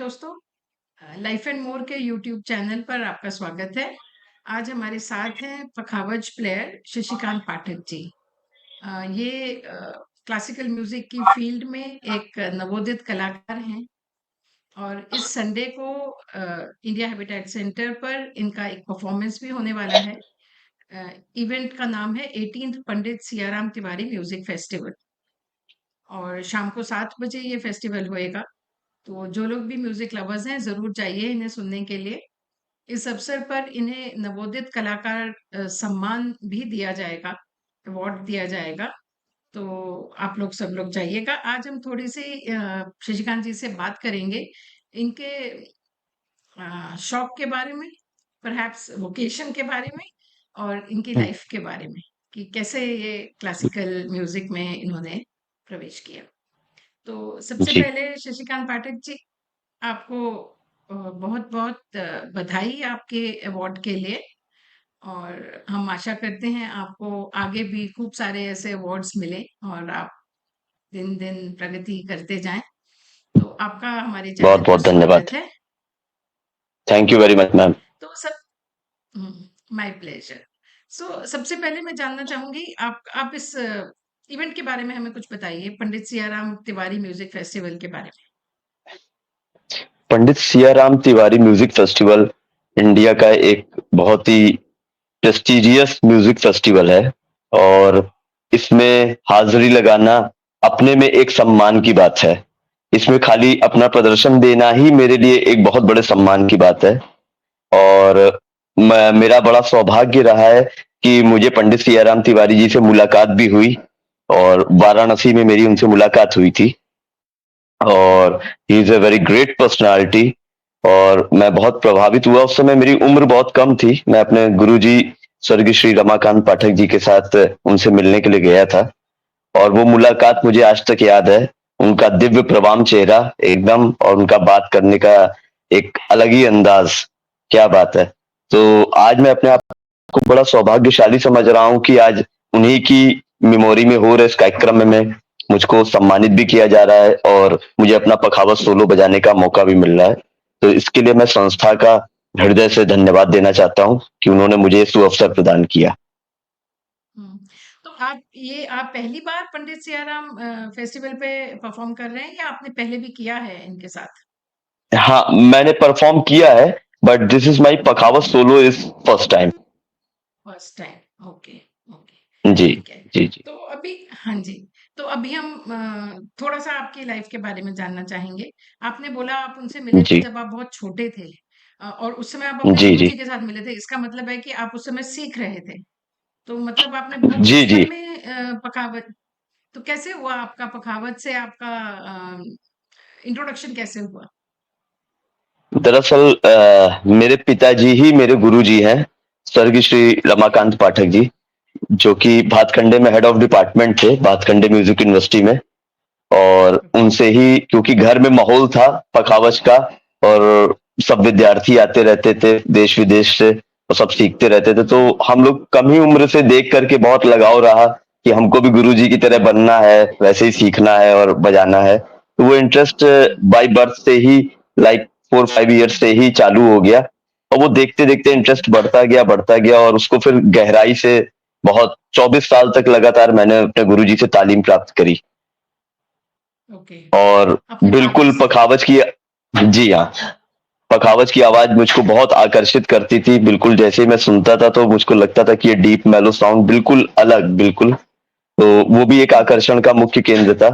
दोस्तों, life and more के YouTube channel पर आपका स्वागत है। आज हमारे साथ हैं पखावज प्लेयर शशिकांत पाठक जी। ये क्लासिकल म्यूजिक की फील्ड में एक नवोदित कलाकार हैं और इस संडे को इंडिया हैबिटेट सेंटर पर इनका एक परफॉर्मेंस भी होने वाला है। इवेंट का नाम है 18th पंडित सियाराम तिवारी म्यूजिक फेस्टिवल और शाम को 7 बजे ये फेस्टिवल होएगा। तो जो लोग भी म्यूजिक लवर्स हैं जरूर जाइए इन्हें सुनने के लिए। इस अवसर पर इन्हें नवोदित कलाकार सम्मान भी दिया जाएगा, अवार्ड दिया जाएगा। तो आप लोग सब लोग जाइएगा। आज हम थोड़ी सी शशिकांत जी से बात करेंगे इनके शौक के बारे में, परहैप्स वोकेशन के बारे में और इनकी हम्म, लाइफ के बारे में कि कैसे ये क्लासिकल म्यूजिक में इन्होंने प्रवेश किया। तो सबसे जी। पहले शशिकांत पाठक जी, आपको बहुत-बहुत बधाई आपके अवार्ड के लिए और हम आशा करते हैं आपको आगे भी खूब सारे ऐसे अवार्ड्स मिले और आप दिन-दिन प्रगति करते जाएँ। तो आपका हमारे चैनल पर बहुत-बहुत धन्यवाद। स्वागत है। Thank you very much ma'am. तो सब माय प्लेज़र। सो सबसे पहले मैं जानना चाहूँगी आप इस इवेंट के बारे में हमें कुछ बताइए, पंडित सियाराम तिवारी म्यूज़िक फेस्टिवल के बारे में। Pandit Siyaram Tiwari music festival India का एक बहुत ही प्रेस्टिजियस म्यूजिक फेस्टिवल है और इसमें हाजिरी लगाना अपने में एक सम्मान की बात है। इसमें खाली अपना प्रदर्शन देना ही मेरे लिए एक बहुत बड़े सम्मान की बात है और मेरा बड़ा सौभाग्य रहा है कि मुझे पंडित सियाराम तिवारी जी से मुलाकात भी हुई और वाराणसी में मेरी उनसे मुलाकात हुई थी और he is a very great personality और मैं बहुत प्रभावित हुआ। उस समय मेरी उम्र बहुत कम थी। मैं अपने गुरुजी स्वर्गीय श्री रमाकांत पाठक जी के साथ उनसे मिलने के लिए गया था और वो मुलाकात मुझे आज तक याद है। उनका दिव्य प्रवाम चेहरा एकदम और उनका बात करने का एक अलग ही अंदाज, क्या बात है। तो आज मैं अपने आप को बड़ा सौभाग्यशाली समझ रहा हूँ कि आज उन्हीं की मेमोरी में हो रहे इस कार्यक्रम में मुझको सम्मानित भी किया जा रहा है और मुझे अपना पखावज सोलो बजाने का मौका भी मिल रहा है। तो इसके लिए मैं संस्था का हृदय से धन्यवाद देना चाहता हूँ कि उन्होंने मुझे ये सुअवसर प्रदान किया। हुँ। तो आप पहली बार पंडित सियाराम फेस्टिवल पे परफ़ॉर्म कर रहे हैं या आपने पहले भी किया है इनके साथ? हाँ, मैंने परफॉर्म किया है but this is my pakhawaj solo is first time. First time, okay, okay, जी, ठीक है। जी, जी, तो अभी हाँ जी, तो अभी हम थोड़ा-सा आपकी लाइफ के बारे में जानना चाहेंगे। आपने बोला आप उनसे मिले थे जी, जब आप बहुत छोटे थे और उस समय आप अपने जी, जी, गुरुजी के साथ मिले थे। इसका मतलब है कि आप उस समय सीख रहे थे। तो मतलब आपने बहुत जी, जी। बचपन में पखावज तो कैसे हुआ आपका पखावज से आपका इंट्रोडक्शन कैसे हुआ? दरअसल मेरे पिताजी ही मेरे गुरुजी हैं, स्वर्गीय श्री रमाकांत पाठक जी, जो कि भातखंडे में हेड ऑफ डिपार्टमेंट थे, भातखंडे म्यूजिक यूनिवर्सिटी में। और ओके। उनसे ही क्योंकि घर में माहौल था पखावज का और सब विद्यार्थी आते रहते थे देश विदेश से और सब सीखते रहते थे, तो हुँ, हम लोग कम ही उम्र से देख करके बहुत लगाव रहा कि हमको भी गुरुजी की तरह बनना है, वैसे ही सीखना है और बजाना है। तो वो इंटरेस्ट हुँ, बाय बर्थ से ही लाइक 4-5 ईयर से ही चालू हो गया और वो देखते देखते हुँ, इंटरेस्ट बढ़ता गया और उसको फिर गहराई से बहुत 24 साल तक लगातार मैंने अपने गुरुजी से तालीम प्राप्त करी ओके। और अपने फादर बिल्कुल से। पखावज की, जी हाँ, पखावज की आवाज मुझको बहुत आकर्षित करती थी। बिल्कुल जैसे ही मैं सुनता था तो मुझको लगता था कि ये डीप मेलो साउंड बिल्कुल अलग, बिल्कुल। तो वो भी एक हुँ, आकर्षण का मुख्य केंद्र था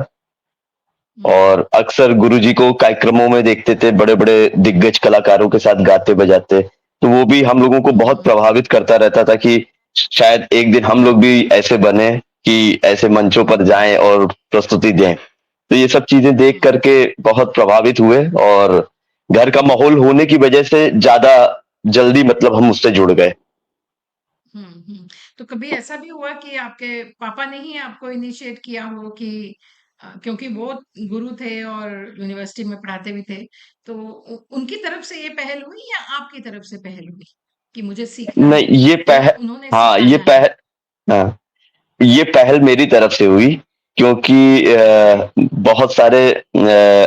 हुँ, और अक्सर गुरुजी को कार्यक्रमों में देखते थे बड़े बड़े दिग्गज कलाकारों के साथ गाते बजाते। तो वो भी हम लोगों को बहुत हुँ, प्रभावित करता रहता था कि शायद एक दिन हम लोग भी ऐसे बने कि ऐसे मंचों पर जाएं और प्रस्तुति दें। तो ये सब चीजें देख हुँ, करके बहुत प्रभावित हुए और घर का माहौल होने की वजह से ज्यादा जल्दी मतलब हम उससे जुड़ गए। हुँ, हुँ। तो कभी ऐसा भी हुआ कि आपके पापा ने ही आपको इनिशिएट किया हो कि क्योंकि वो गुरु थे और यूनिवर्सिटी में पढ़ाते भी थे, तो उनकी तरफ से ये पहल हुई या आपकी तरफ से पहल हुई कि मुझे सीखना नहीं, है ये या उन्होंने हाँ, सिखाया है? हाँ, ये पहल मेरी तरफ से हुई क्योंकि बहुत सारे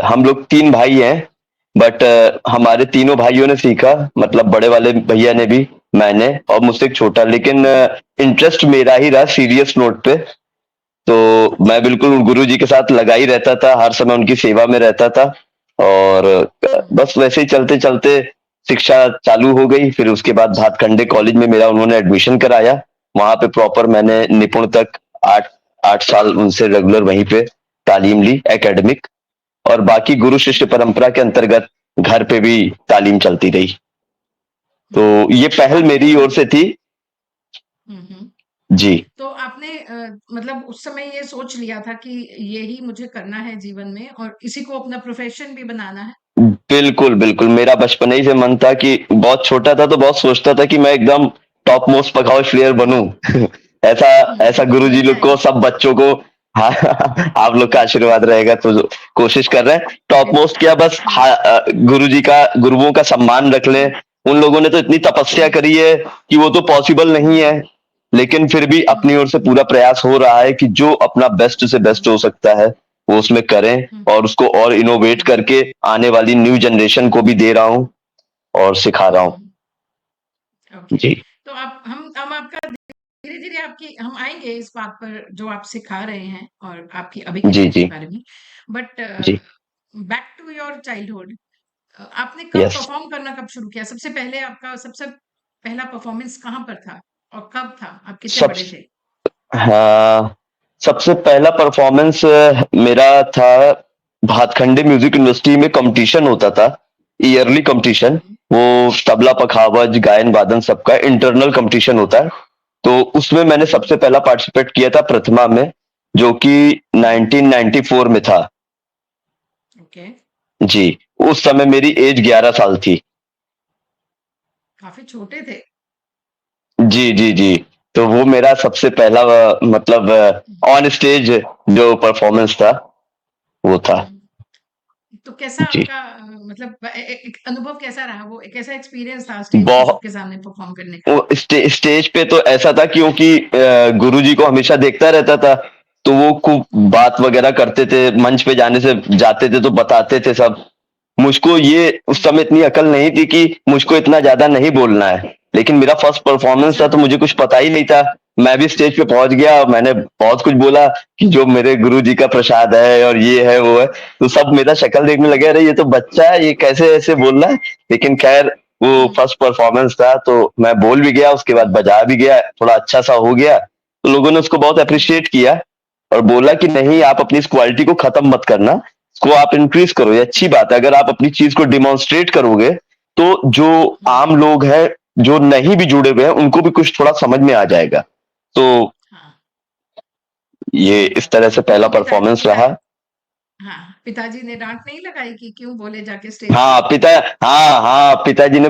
हम लोग 3 भाई हैं। बट हमारे तीनों भाइयों ने सीखा, मतलब बड़े वाले भैया ने भी, मैंने और मुझसे एक छोटा, लेकिन इंटरेस्ट मेरा ही रहा सीरियस नोट पे। तो मैं बिल्कुल गुरुजी के साथ लगा ही रहता था, हर समय उनकी सेवा में रहता था। और हुँ, बस वैसे ही चलते-चलते शिक्षा चालू हो गई। फिर उसके बाद भातखंडे कॉलेज में मेरा उन्होंने एडमिशन कराया। वहाँ पे प्रॉपर मैंने निपुण तक 8 8 साल उनसे रेगुलर वहीं पे तालीम ली एकेडमिक, और बाकी गुरु शिष्य परंपरा के अंतर्गत घर पे भी तालीम चलती रही। तो हुँ। ये तो पहल आपने मेरी ओर से थी। हुँ, हुँ। जी। तो आपने मतलब उस समय ये सोच लिया था कि यही मुझे करना है जीवन में और इसी को अपना प्रोफ़ेशन भी बनाना है? बिल्कुल, बिल्कुल। मेरा बचपन ही से मन था कि बहुत छोटा था तो बहुत सोचता था कि मैं एकदम टॉप मोस्ट पखावज प्लेयर बनूँ। ऐसा ऐसा गुरुजी बन लोग को, जाएँगे। सब बच्चों को हाँ, आप लोग का आशीर्वाद रहेगा तो जो कोशिश कर रहे हैं। टॉप मोस्ट क्या, बस हाँ। गुरुजी का, गुरुओं का सम्मान रख लें। उन लोगों ने तो इतनी तपस्या हुँ, करी है कि वो तो पॉसिबल नहीं हुँ, है। लेकिन फिर भी हुँ, अपनी ओर से पूरा प्रयास हो रहा है कि जो अपना बेस्ट से हुँ, बेस्ट हो सकता है, वो उसमें करें, हुँ, और उसको और इनोवेट हुँ, करके आने वाली न्यू जनरेशन को भी दे रहा हूँ और सिखा रहा हूँ। हुँ। ओके। जी, तो आप हम आपका धीरे-धीरे आपकी हम आएँगे इस बात पर जो आप सिखा रहे हैं और आपकी जी, अभिज्ञता के जी, बारे में। बट जी, बैक टू योर चाइल्डहुड आपने कब यस। परफ़ॉर्म करना कब शुरू किया? सबसे पहले आपका सबसे पहला परफ़ॉर्मेंस कहाँ पर था और कब था? आप कितने सब बड़े थे? हाँ, सबसे पहला परफॉर्मेंस मेरा था, भातखंडे म्यूजिक यूनिवर्सिटी में कंपटीशन होता था, ईयरली कंपटीशन। हुँ, वो तबला पखावज, गायन वादन सबका इंटरनल कंपटीशन होता है। तो उसमें मैंने हुँ, सबसे पहला पार्टिसिपेट किया था प्रथमा में, जो कि हुँ, 1994 में था। ओके। जी, उस समय मेरी एज 11 साल थी। काफ़ी छोटे थे। जी, जी, जी। तो वो मेरा सबसे पहला मतलब हुँ, ऑन स्टेज जो परफॉर्मेंस था, वो था। हुँ। तो कैसा जी। आपका मतलब एक अनुभव कैसा रहा वो? एक ऐसा एक्सपीरियंस था स्टेज पे बहु सबके सामने परफ़ॉर्म करने का? वो स्टेज पे तो ऐसा था, क्योंकि गुरुजी को हमेशा देखता रहता था, तो वो खूब हुँ, बात वगैरह करते थे, मंच पे जाने से जाते थे तो बताते थे सब। मुझको ये उस हुँ। समय इतनी अकल नहीं थी कि मुझको इतना ज़्यादा नहीं बोलना है। लेकिन मेरा फर्स्ट परफॉर्मेंस अच्छा। था तो मुझे कुछ पता ही नहीं था। मैं भी स्टेज पे पहुँच गया, मैंने बहुत कुछ बोला कि जो मेरे गुरुजी का प्रसाद है और ये है, वो है। तो सब मेरा शक्ल देखने लगे, हुँ, अरे ये तो बच्चा है, ये कैसे ऐसे बोल रहा है? लेकिन खैर, वो हुँ, फर्स्ट परफॉर्मेंस था तो मैं बोल भी गया, उसके बाद हुँ, बजा भी गया, थोड़ा अच्छा-सा हो गया। तो लोगों ने उसको बहुत हुँ, एप्रिशिएट किया और बोला कि नहीं, हुँ, आप अपनी इस क्वालिटी को खत्म मत करना, इसको आप इंक्रीज़ करो, ये अच्छी हुँ, बात है। अगर आप अपनी चीज़ को डेमोंस्ट्रेट करोगे, तो जो हुँ। आम लोग हैं, जो नहीं भी जुड़े हुए हैं, उनको भी कुछ थोड़ा समझ में आ जाएगा। तो हाँ, ये सही इस बात है। तरह से तो पहला परफॉर्मेंस रहा। हाँ, पिताजी ने डाँट नहीं लगाई कि क्यों बोले जाके स्टेज पे? हाँ, हाँ, हाँ, पिताजी ने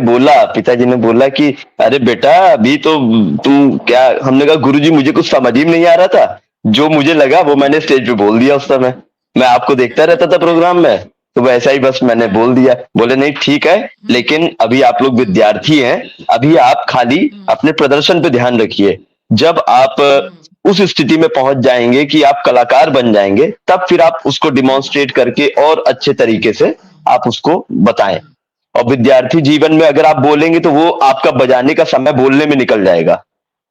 बोला कि अरे बेटा, अभी तो तू क्या, हमने कहा गुरुजी मुझे कुछ समझ ही नहीं आ रहा था। जो मुझे लगा वो मैंने स्टेज पे बोल दिया उस समय। मैं आपको देखता रहता था प्रोग्राम में, तो वैसा ही बस मैंने हाँ, बोल दिया। बोले नहीं ठीक है, हुँ, लेकिन अभी आप लोग हुँ, विद्यार्थी हैं, अभी आप खाली हुँ, अपने प्रदर्शन पे ध्यान रखिए। जब आप हुँ, उस स्थिति में पहुँच जाएँगे कि आप कलाकार बन जाएँगे, तब फिर आप उसको हुँ, डेमोंस्ट्रेट करके और अच्छे तरीके से हुँ, आप उसको बताएँ। हुँ, और विद्यार्थी जीवन में अगर आप बोलेंगे तो वो आपका बजाने का समय बोलने में निकल जाएगा।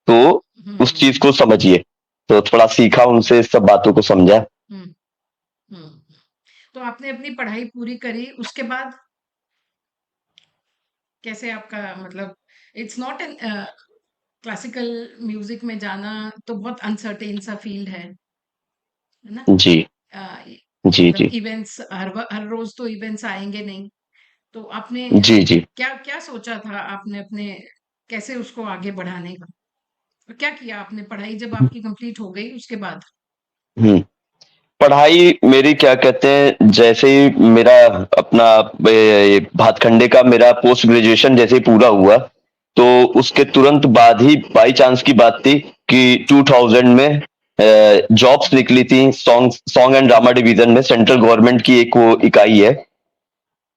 तो उस चीज़ हुँ, को समझिए। तो थोड़ा सीखा उनसे, इस सब बातों को समझा। हुँ, हुँ। तो आपने अपनी पढ़ाई पूरी करी, उसके बाद कैसे आपका मतलब it's not an classical music में जाना तो बहुत अनसर्टेन सा फ़ील्ड है ना? जी, अ, जी, मतलब जी। इवेंट्स हर रोज़ तो इवेंट्स आएँगे नहीं। तो आपने जी, जी। क्या क्या सोचा था आपने अपने कैसे उसको आगे बढ़ाने का? और क्या किया आपने पढ़ाई जब आपकी कंप्लीट हो गई उसके बाद? हुँ। पढ़ाई मेरी क्या कहते हैं, जैसे ही मेरा अपना ये भातखंडे का मेरा पोस्ट ग्रेजुएशन जैसे ही पूरा हुआ, तो उसके तुरंत बाद ही बाई चांस की बात थी कि 2000 में जॉब्स हुँ, निकली थी song song and drama division में, सेंट्रल गवर्नमेंट की एक वो इकाई है,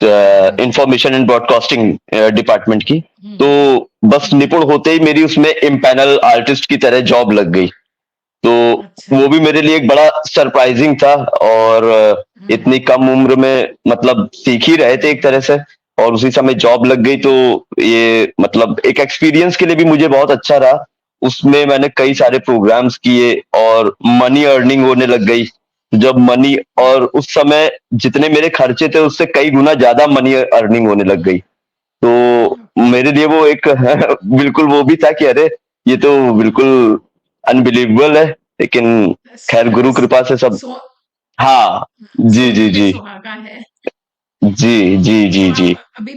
हुँ, इंफॉर्मेशन एंड ब्रॉडकास्टिंग डिपार्टमेंट की। हुँ, तो बस हुँ, निपुण होते ही मेरी उसमें इम्पैनल आर्टिस्ट की तरह जॉब लग गई। तो अच्छा। वो भी मेरे लिए एक बड़ा सरप्राइजिंग था। और इतनी हम्म। कम उम्र में मतलब सीख ही रहे थे एक तरह से, और उसी समय जॉब लग गई। तो ये मतलब एक एक्सपीरियंस के लिए भी मुझे बहुत अच्छा रहा। उसमें मैंने कई सारे प्रोग्राम्स किए और मनी अर्निंग होने लग गई। जब मनी, और उस समय जितने मेरे खर्चे थे उससे कई गुना ज्यादा मनी अर्निंग होने लग गई। तो ओके। मेरे लिए वो एक बिल्कुल वो भी था कि अरे ये तो बिल्कुल अनबिलीवेबल है, लेकिन खैर गुरु कृपा से सब। सो हाँ। जी सोने जी पे जी। सुहागा है। जी जी तो जी जी। आप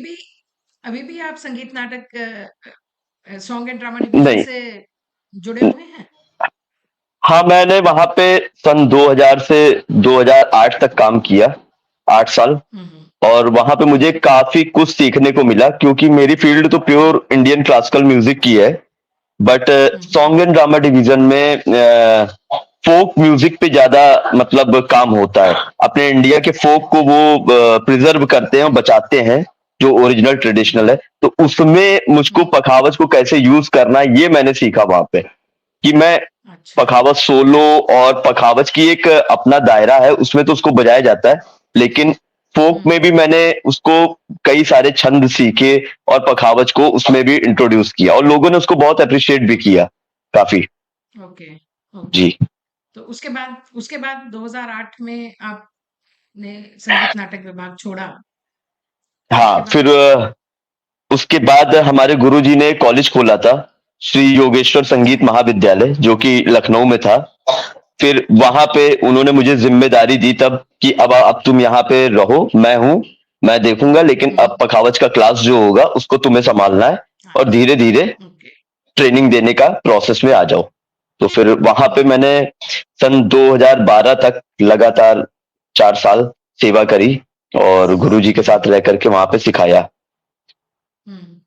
अभी भी आप संगीत नाटक सॉन्ग एंड ड्रामा डिवीजन नहीं। से जुड़े हुए हैं? हाँ, मैंने वहां पे सन 2000 से 2008 तक काम किया, 8 साल। हम्म। और वहां पे मुझे काफी कुछ सीखने को मिला, क्योंकि मेरी फील्ड तो प्योर इंडियन क्लासिकल म्यूजिक की है। But hmm. Song and drama division में फोक म्यूजिक पे ज्यादा मतलब काम होता है। अपने इंडिया के फोक को वो प्रिजर्व करते हैं और बचाते हैं, जो ओरिजिनल ट्रेडिशनल है। तो उसमें मुझको हम्म। पखावज को कैसे यूज करना है ये मैंने सीखा वहां पे, कि मैं अच्छा। पखावज सोलो, और पखावज की एक अपना दायरा है, उसमें तो उसको बजाया जाता है। लेकिन फोक हम्म। में भी मैंने उसको कई सारे छंद सीखे और पखावज को उसमें भी इंट्रोड्यूस किया, और लोगों ने उसको बहुत अप्रिशिएट भी किया काफी। ओके। ओके। जी। तो उसके बाद 2008 में आपने संगीत नाटक विभाग छोड़ा। उसके हाँ, फिर बाद? उसके बाद हमारे गुरुजी ने कॉलेज खोला था, श्री योगेश्वर अच्छा। संगीत महाविद्यालय, जो कि लखनऊ में था। फिर वहां पे उन्होंने मुझे जिम्मेदारी दी तब कि अब तुम यहाँ पे रहो, मैं हूँ, मैं देखूंगा, लेकिन हम्म। अब पखावज का क्लास जो होगा उसको तुम्हें संभालना है, और अच्छा। धीरे धीरे ओके। ट्रेनिंग देने का प्रोसेस में आ जाओ। तो फिर वहां पे ओके। मैंने सन 2012 तक लगातार 4 साल सेवा करी, और गुरुजी के हम्म। साथ रह करके वहां पे सिखाया। हम्म।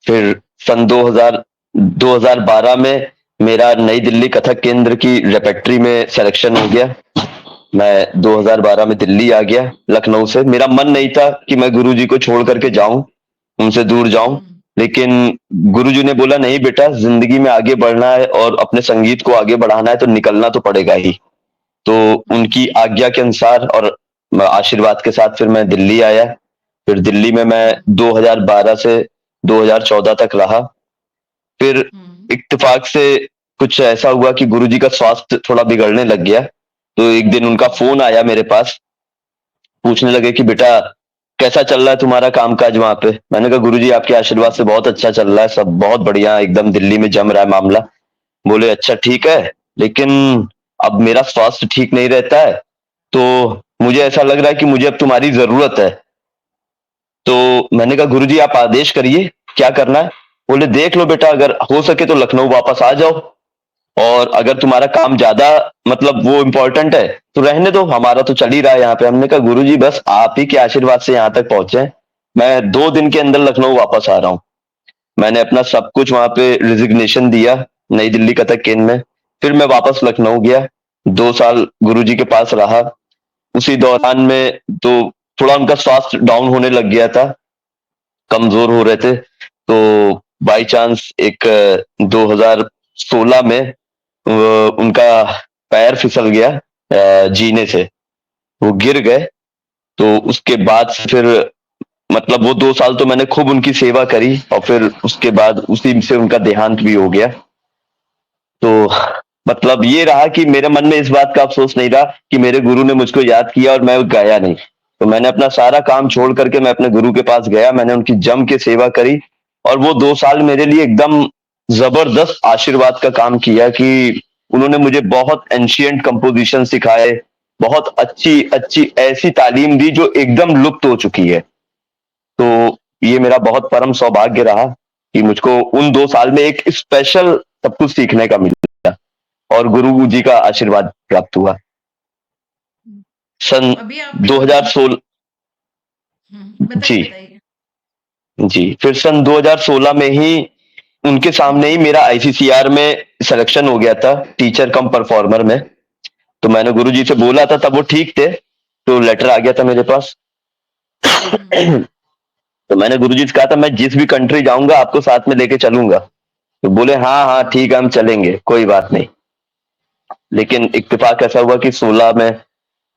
फिर सन 2012 में मेरा नई दिल्ली कथक केंद्र की रेपेट्री में सिलेक्शन हो गया। मैं ओके। 2012 में दिल्ली आ गया लखनऊ से। मेरा मन नहीं था कि मैं गुरुजी को छोड़ करके जाऊं, उनसे दूर जाऊं। हम्म। लेकिन गुरुजी ने बोला नहीं बेटा, जिंदगी में आगे बढ़ना है और अपने संगीत को आगे बढ़ाना है तो निकलना तो पड़ेगा ही। तो उनकी हम्म। आज्ञा के अनुसार और आशीर्वाद के साथ फिर मैं दिल्ली आया। फिर दिल्ली में मैं हम्म। 2012 से 2014 तक रहा। फिर हम्म। इत्तेफाक से कुछ ऐसा हुआ कि गुरुजी का स्वास्थ्य थोड़ा बिगड़ने लग गया। तो एक दिन उनका हम्म। फोन आया मेरे पास, पूछने लगे कि बेटा कैसा चल रहा है तुम्हारा कामकाज वहां पे। मैंने कहा गुरुजी आपके आशीर्वाद से हम्म। बहुत अच्छा चल रहा है, सब बहुत बढ़िया, एकदम दिल्ली में जम रहा है मामला। बोले अच्छा ठीक है, हम्म। लेकिन अब मेरा स्वास्थ्य ठीक नहीं रहता है, तो मुझे हम्म। ऐसा लग रहा है कि मुझे अब तुम्हारी जरूरत है। तो मैंने कहा गुरुजी आप आदेश करिए, क्या करना है। बोले देख लो बेटा, अगर हो सके तो लखनऊ वापस आ जाओ, और अगर तुम्हारा काम ज्यादा मतलब वो इम्पोर्टेंट है तो रहने दो, हमारा तो चल ही रहा है यहाँ पे। हमने कहा गुरुजी बस आप ही के आशीर्वाद से यहाँ तक पहुंचे हैं, मैं 2 दिन के अंदर लखनऊ वापस आ रहा हूँ। मैंने अपना सब कुछ वहां पे रिजिग्नेशन दिया नई दिल्ली कथक केंद्र में। फिर मैं वापस लखनऊ गया, 2 साल गुरुजी के पास रहा। उसी दौरान में तो थोड़ा उनका स्वास्थ्य डाउन होने लग गया था, कमजोर हो रहे थे। तो बाय चांस एक 2016 में उनका पैर फिसल गया जीने से, वो गिर गए। तो उसके बाद से फिर मतलब वो 2 साल तो मैंने खूब उनकी सेवा करी, और फिर उसके बाद उसी से उनका देहांत भी हो गया। तो मतलब ये रहा कि मेरे मन में इस बात का अफसोस नहीं रहा कि मेरे गुरु ने मुझको याद किया और मैं गया नहीं। तो मैंने अपना सारा काम छोड़ करके मैं अपने गुरु के पास गया, मैंने उनकी जम के सेवा करी। और वो 2 साल मेरे लिए एकदम जबरदस्त आशीर्वाद का काम किया, कि उन्होंने मुझे बहुत एंशियंट कंपोजिशन सिखाए, बहुत अच्छी अच्छी ऐसी तालीम दी जो एकदम लुप्त हो चुकी है। तो ये मेरा बहुत परम सौभाग्य रहा कि मुझको उन 2 साल में एक स्पेशल सब कुछ सीखने का मिला, और गुरु जी का आशीर्वाद प्राप्त हुआ। तो सन अभी आप 2016। बताइए जी बताइए। जी। फिर सन 2016 में ही उनके सामने ही मेरा आईसीसीआर में सिलेक्शन हो गया था, टीचर कम परफॉर्मर में। तो मैंने गुरु जी से बोला था, तब वो ठीक थे, तो लेटर आ गया था मेरे पास। हम्म। तो मैंने गुरु जी से कहा था मैं जिस भी कंट्री जाऊंगा आपको साथ में लेके चलूंगा। तो बोले हाँ हाँ हम्म। ठीक है, हम चलेंगे, कोई बात नहीं। लेकिन इत्तेफाक ऐसा हुआ कि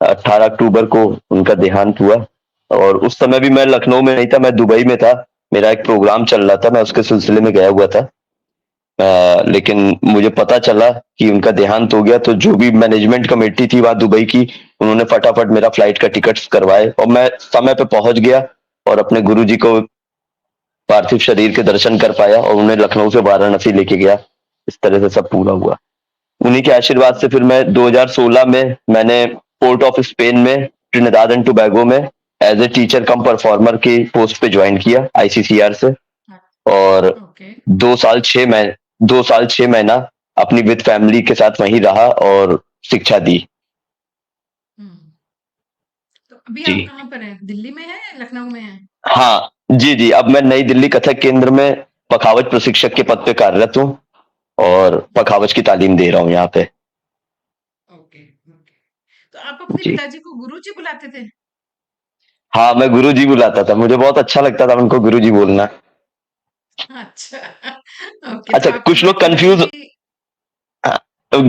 18 अक्टूबर को उनका देहांत हुआ। और उस समय भी मैं लखनऊ में नहीं था, मैं दुबई में था। मेरा एक प्रोग्राम चल रहा था, मैं उसके सिलसिले में गया हुआ था। लेकिन मुझे पता चला कि उनका देहांत हो गया, तो जो भी मैनेजमेंट कमेटी थी वहां दुबई की, उन्होंने फटाफट मेरा फ्लाइट का टिकट्स करवाए और मैं समय पे पहुंच गया और अपने गुरुजी को पार्थिव शरीर के दर्शन कर पाया और उन्हें लखनऊ से वाराणसी लेके गया। इस तरह से सब पूरा हुआ। उन्हीं के आशीर्वाद से फिर मैं 2016 में मैंने पोर्ट ऑफ स्पेन में ट्रिनिदाद एंड टोबैगो में as a teacher cum performer की पोस्ट पे ज्वाइन किया आईसीसीआर से। और ओके। 2 साल 6 महीने 2 साल 6 महीना अपनी विद फैमिली के साथ वहीं रहा और शिक्षा दी। हम्म। तो अभी जी आप कहाँ पर हैं? दिल्ली में हैं, लखनऊ में हैं? हाँ, जी जी, अब मैं नई दिल्ली कथक केंद्र में पखावज प्रशिक्षक के पद पे कार्यरत हूँ और पखावज की तालीम दे रहा हूँ यहाँ पे। Okay, okay. तो आप अपने जी पिताजी को गुरुजी बुलाते थे? हाँ, मैं गुरुजी बुलाता था, मुझे बहुत अच्छा लगता था उनको गुरुजी बोलना। अच्छा। ओके, तो अच्छा, आपके पिताजी भी।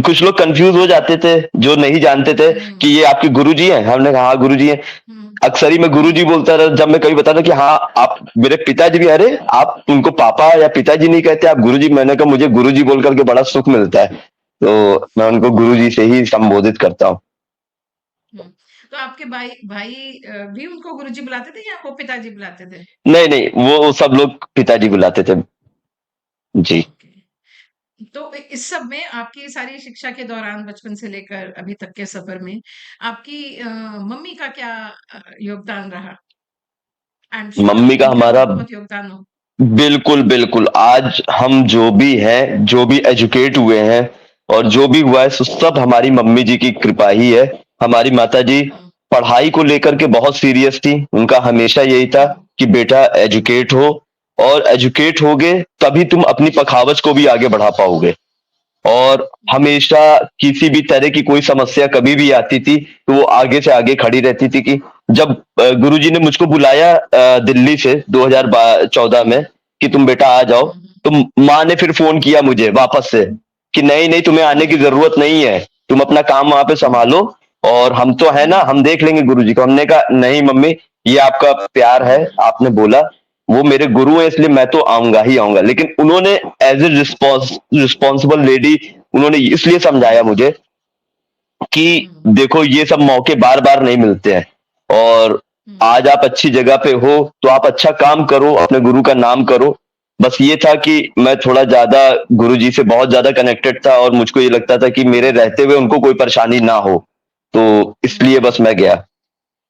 कुछ लोग कंफ्यूज हो जाते थे जो नहीं जानते थे हम्म, कि ये आपके गुरुजी हैं। हमने कहा हाँ गुरुजी हैं। हम्म, अक्सर ही मैं गुरुजी बोलता रहा, जब मैं कभी बताता कि हाँ आप मेरे पिताजी भी। अरे आप उनको पापा या पिताजी नहीं कहते, आप गुरुजी। मैंने कहा मुझे गुरुजी बोल करके बड़ा सुख मिलता है, तो मैं उनको गुरुजी से ही संबोधित करता हूँ। हम्म। तो आपके भाई भाई भी उनको गुरुजी बुलाते थे या वो पिताजी बुलाते थे? नहीं नहीं, वो सब लोग पिताजी बुलाते थे। जी। ओके। तो इस सब में आपकी सारी शिक्षा के दौरान बचपन से लेकर अभी तक के सफर में आपकी मम्मी का क्या योगदान रहा? आई एम श्योर मम्मी आपकी का मम्मी का हमारा, बहुत बहुत योगदान हो। बिल्कुल बिल्कुल, आज हम जो भी हैं, जो भी एजुकेट हुए हैं और जो भी हुआ है, सब हमारी मम्मी जी की कृपा ही है। हमारी माता जी हम्म, पढ़ाई को लेकर के बहुत सीरियस थी। उनका हमेशा यही था हम्म, कि बेटा एजुकेट हो, और एजुकेट होगे तभी तुम अपनी पखावज को भी आगे बढ़ा पाओगे। और हम्म, हमेशा किसी भी तरह की कोई समस्या कभी भी आती थी तो वो आगे से आगे खड़ी रहती थी। कि जब गुरुजी ने मुझको बुलाया दिल्ली से हम्म, 2014 में कि तुम बेटा आ जाओ, हम्म, तो माँ ने फिर फोन किया मुझे वापस से कि नहीं नहीं, तुम्हें आने की हम्म, जरूरत नहीं है, तुम अपना काम वहां पे हम्म, संभालो और हम तो है ना, हम्म, हम देख लेंगे गुरुजी को। हमने कहा नहीं मम्मी, ये आपका प्यार है, हम्म, आपने बोला, वो मेरे गुरु हैं इसलिए मैं तो आऊंगा ही आऊंगा। लेकिन उन्होंने एज ए रिस्पॉन्सिबल लेडी उन्होंने इसलिए समझाया हम्म, मुझे कि हम्म, देखो ये सब मौके बार बार नहीं मिलते हैं, और हम्म, आज आप अच्छी जगह पे हो तो आप अच्छा काम करो, अपने गुरु का नाम करो। बस ये था कि मैं थोड़ा ज्यादा गुरु जी से बहुत ज्यादा कनेक्टेड था और मुझको ये लगता था कि मेरे हम्म, रहते हुए उनको कोई परेशानी ना हो, तो इसलिए हम्म, बस मैं गया।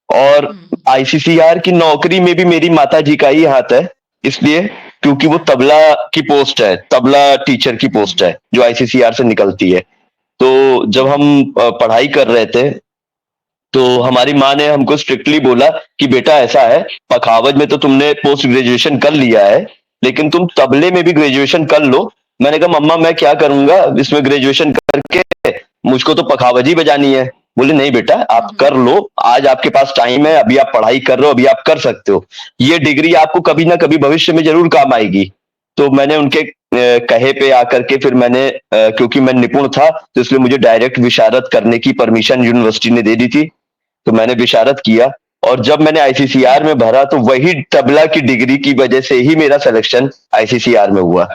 और हम्म। आईसीसीआर की नौकरी में भी मेरी माता जी का ही हाथ है, इसलिए क्योंकि वो अच्छा। तबला की पोस्ट है, तबला टीचर की पोस्ट हम्म, है जो आईसीसीआर से निकलती है। तो जब हम्म, हम पढ़ाई कर रहे थे तो हम्म, हमारी माँ ने हमको स्ट्रिक्टली बोला कि बेटा ऐसा है, पखावज में तो तुमने पोस्ट ग्रेजुएशन कर लिया है, लेकिन तुम तबले में भी ग्रेजुएशन कर लो। मैंने कहा मम्मा मैं क्या करूंगा इसमें ग्रेजुएशन करके, मुझको तो पखावज ही बजानी है। बोले नहीं बेटा आप हम्म, कर लो, आज आपके पास टाइम है, अभी आप पढ़ाई कर रहे हो, अभी आप कर सकते हो, ये डिग्री आपको कभी ना कभी भविष्य में जरूर काम आएगी। तो मैंने उनके कहे पे आकर के फिर मैंने क्योंकि मैं निपुण था तो इसलिए मुझे डायरेक्ट विशारद करने की परमिशन यूनिवर्सिटी ने दे दी थी। तो मैंने विशारद किया और जब मैंने आईसीसीआर हम्म, में भरा तो वही तबला की डिग्री की वजह से ही मेरा सिलेक्शन आईसीसीआर में हुआ। हम्म,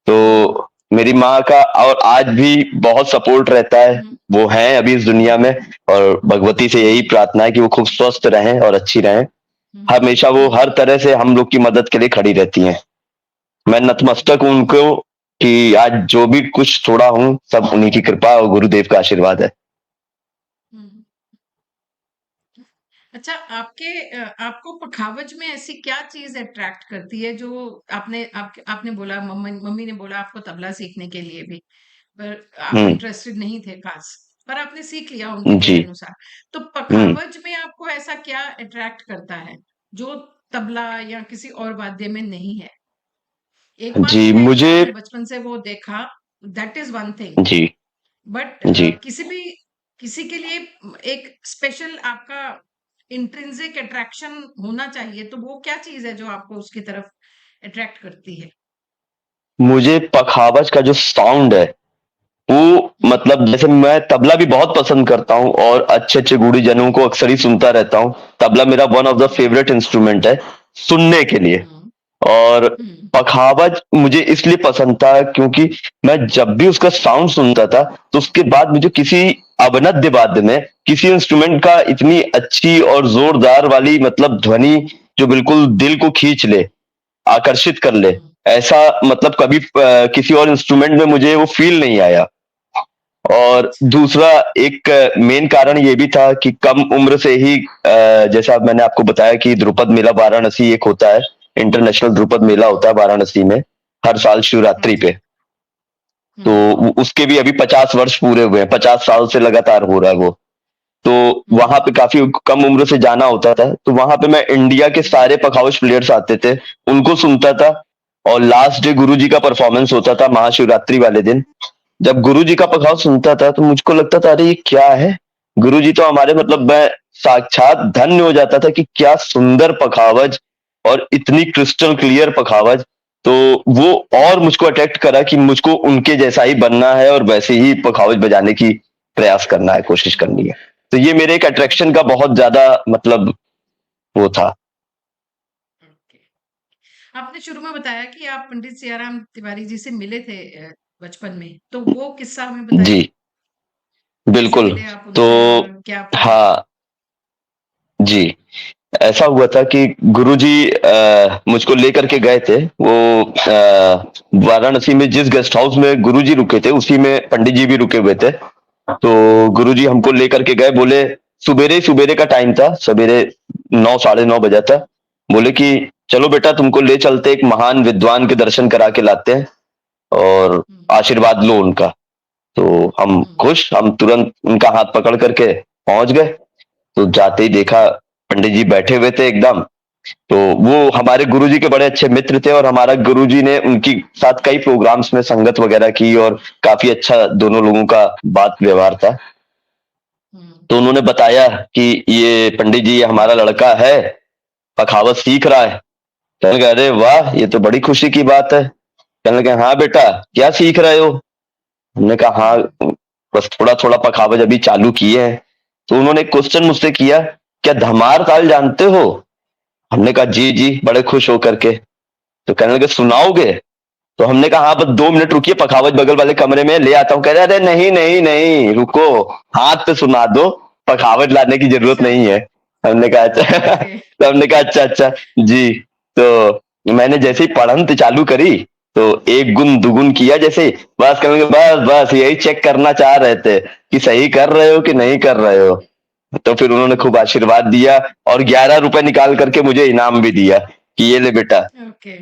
तो मेरी माँ का और आज भी बहुत सपोर्ट रहता है। हम्म, वो हैं अभी इस दुनिया में, हम्म, और भगवती से यही प्रार्थना है कि वो खूब स्वस्थ रहें और अच्छी रहें। हम्म, हमेशा वो हम्म, हर तरह से हम लोग की मदद के लिए खड़ी रहती हैं। मैं नतमस्तक हूँ उनको कि आज जो भी कुछ थोड़ा हूँ सब उन्हीं की कृपा और गुरुदेव का आशीर्वाद है। हम्म। अच्छा, आपको पखावज में ऐसी क्या चीज अट्रैक्ट करती है जो आपने बोला, मम्मी मम्मी ने बोला आपको तबला सीखने के लिए भी, पर आप हम्म। इंटरेस्टेड नहीं थे खास, पर आपने सीख लिया उनके जी। कहे अनुसार। तो हम्म। पखावज में आपको ऐसा क्या अट्रैक्ट करता है जो तबला या किसी और वाद्य में नहीं है? एक बात जी है कि मुझे। आपने बचपन से वो देखा, दैट इज वन थिंग, जी। बट जी। किसी के लिए एक स्पेशल आपका इंट्रिंसिक अट्रैक्शन होना चाहिए, तो वो क्या चीज है जो आपको उसकी तरफ अट्रैक्ट करती है? मुझे पखावज का जो साउंड है वो हुँ, मतलब जैसे मैं तबला भी बहुत पसंद करता हूँ और अच्छे-अच्छे गुणीजनों को अक्सर ही सुनता रहता हूँ। तबला मेरा one of the hmm, favourite instrument है, सुनने के लिए। हुँ, और हुँ, पखावज मुझे इसलिए पसंद था क्योंकि मैं जब भी उसका साउंड सुनता था, तो उसके बाद मुझे किसी अवनद्य वाद्य में, किसी इंस्ट्रूमेंट का इतनी अच्छी और ज़ोरदार वाली मतलब ध्वनि जो बिल्कुल दिल को खींच ले, आकर्षित कर ले, हुँ, ऐसा मतलब कभी किसी और इंस्ट्रूमेंट में मुझे वो फ़ील नहीं आया। और दूसरा एक मेन कारण ये भी था कि कम उम्र से ही जैसा मैंने आपको बताया कि ध्रुपद मेला वाराणसी एक होता है, इंटरनेशनल ध्रुपद हुँ, मेला होता है वाराणसी में, हर साल हाँ शिवरात्रि जी। पे। तो हुँ, उसके भी अभी 50 वर्ष पूरे हुए हैं, 50 साल से लगातार हो रहा है वो। तो वहाँ हुँ, पे काफ़ी कम उम्र से जाना होता था, तो वहाँ पे मैं इंडिया के हुँ, सारे पखावज प्लेयर्स आते थे, उनको सुनता था और लास्ट डे गुरुजी का परफॉर्मेंस होता था महाशिवरात्रि वाले दिन। जब गुरुजी का पखाव सुनता था तो मुझको लगता था अरे ये क्या है? गुरुजी तो हमारे मतलब हुँ, मैं साक्षात धन्य हो जाता था कि क्या सुंदर पखावज और इतनी क्रिस्टल क्लियर पखावज। तो वो और हुँ, मुझको अट्रैक्ट करा कि मुझको उनके जैसा ही बनना है और वैसे ही पखावज बजाने की प्रयास करना है, कोशिश हुँ, करनी है। तो ये मेरे एक अट्रैक्शन ओके, का बहुत ज़्यादा मतलब वो था। ओके। आपने शुरू में बताया कि आप पंडित सियाराम तिवारी जी से मिले थे बचपन में, तो वो किस्सा हमें जी, बताइए? कैसे बिल्कुल। मिले आप तो उनसे और क्या आपका हाँ, जी। ऐसा हुआ था कि गुरुजी मुझको लेकर के गए थे। वो वाराणसी में जिस गेस्ट हाउस में गुरुजी रुके थे, उसी में पंडित जी भी रुके हुए थे। तो गुरुजी हमको लेकर के गए, बोले सुबेरे-सुबेरे का टाइम था, सवेरे 9 साढ़े 9 बजा था। बोले कि चलो बेटा तुमको ले चलते एक महान विद्वान के दर्शन करा के लाते हैं और हुँ, आशीर्वाद लो उनका। तो हम हुँ, खुश, हम तुरंत उनका हाथ पकड़ करके पहुँच गए। तो जाते ही देखा पंडित जी बैठे हुए थे एकदम। तो वो हमारे गुरुजी के बड़े अच्छे मित्र थे और हमारा गुरुजी ने उनकी साथ कई प्रोग्राम्स में संगत वगैरह की और काफ़ी अच्छा दोनों लोगों का बात व्यवहार था। हुँ, तो उन्होंने बताया कि ये पंडित जी ये हमारा लड़का है, पखावत सीख रहा है। कहने लगे अरे वाह! ये तो बड़ी खुशी की बात है। कहने लगे हाँ बेटा, क्या सीख रहे हो? हमने कहा हाँ, हुँ, बस थोड़ा-थोड़ा पखावज अभी चालू किए हैं। तो उन्होंने एक क्वेश्चन मुझसे किया, क्या धमार ताल जानते हो? हमने कहा जी, जी, बड़े खुश होकर के। तो कहने लगे सुनाओगे? तो हमने कहा हाँ, बस 2 मिनट रुकिए पखावज बगल वाले कमरे में ले आता हूँ। कह रहे अरे नहीं, नहीं, नहीं, रुको, हाथ पे सुना दो, पखावज लाने की ज़रूरत अच्छा, नहीं है। हमने कहा अच्छा ओके, तो हमने कहा अच्छा, अच्छा, जी। तो मैंने जैसे ही पढ़ंत चालू करी, तो एक गुण दुगुन किया जैसे ही, बस कहने लगे बस यही चेक करना चाह रहे थे कि सही कर रहे हो कि नहीं कर रहे हो। तो फिर उन्होंने खूब हुँ, आशीर्वाद दिया और 11 रुपए निकाल करके मुझे इनाम भी दिया कि ये ले बेटा। ओके।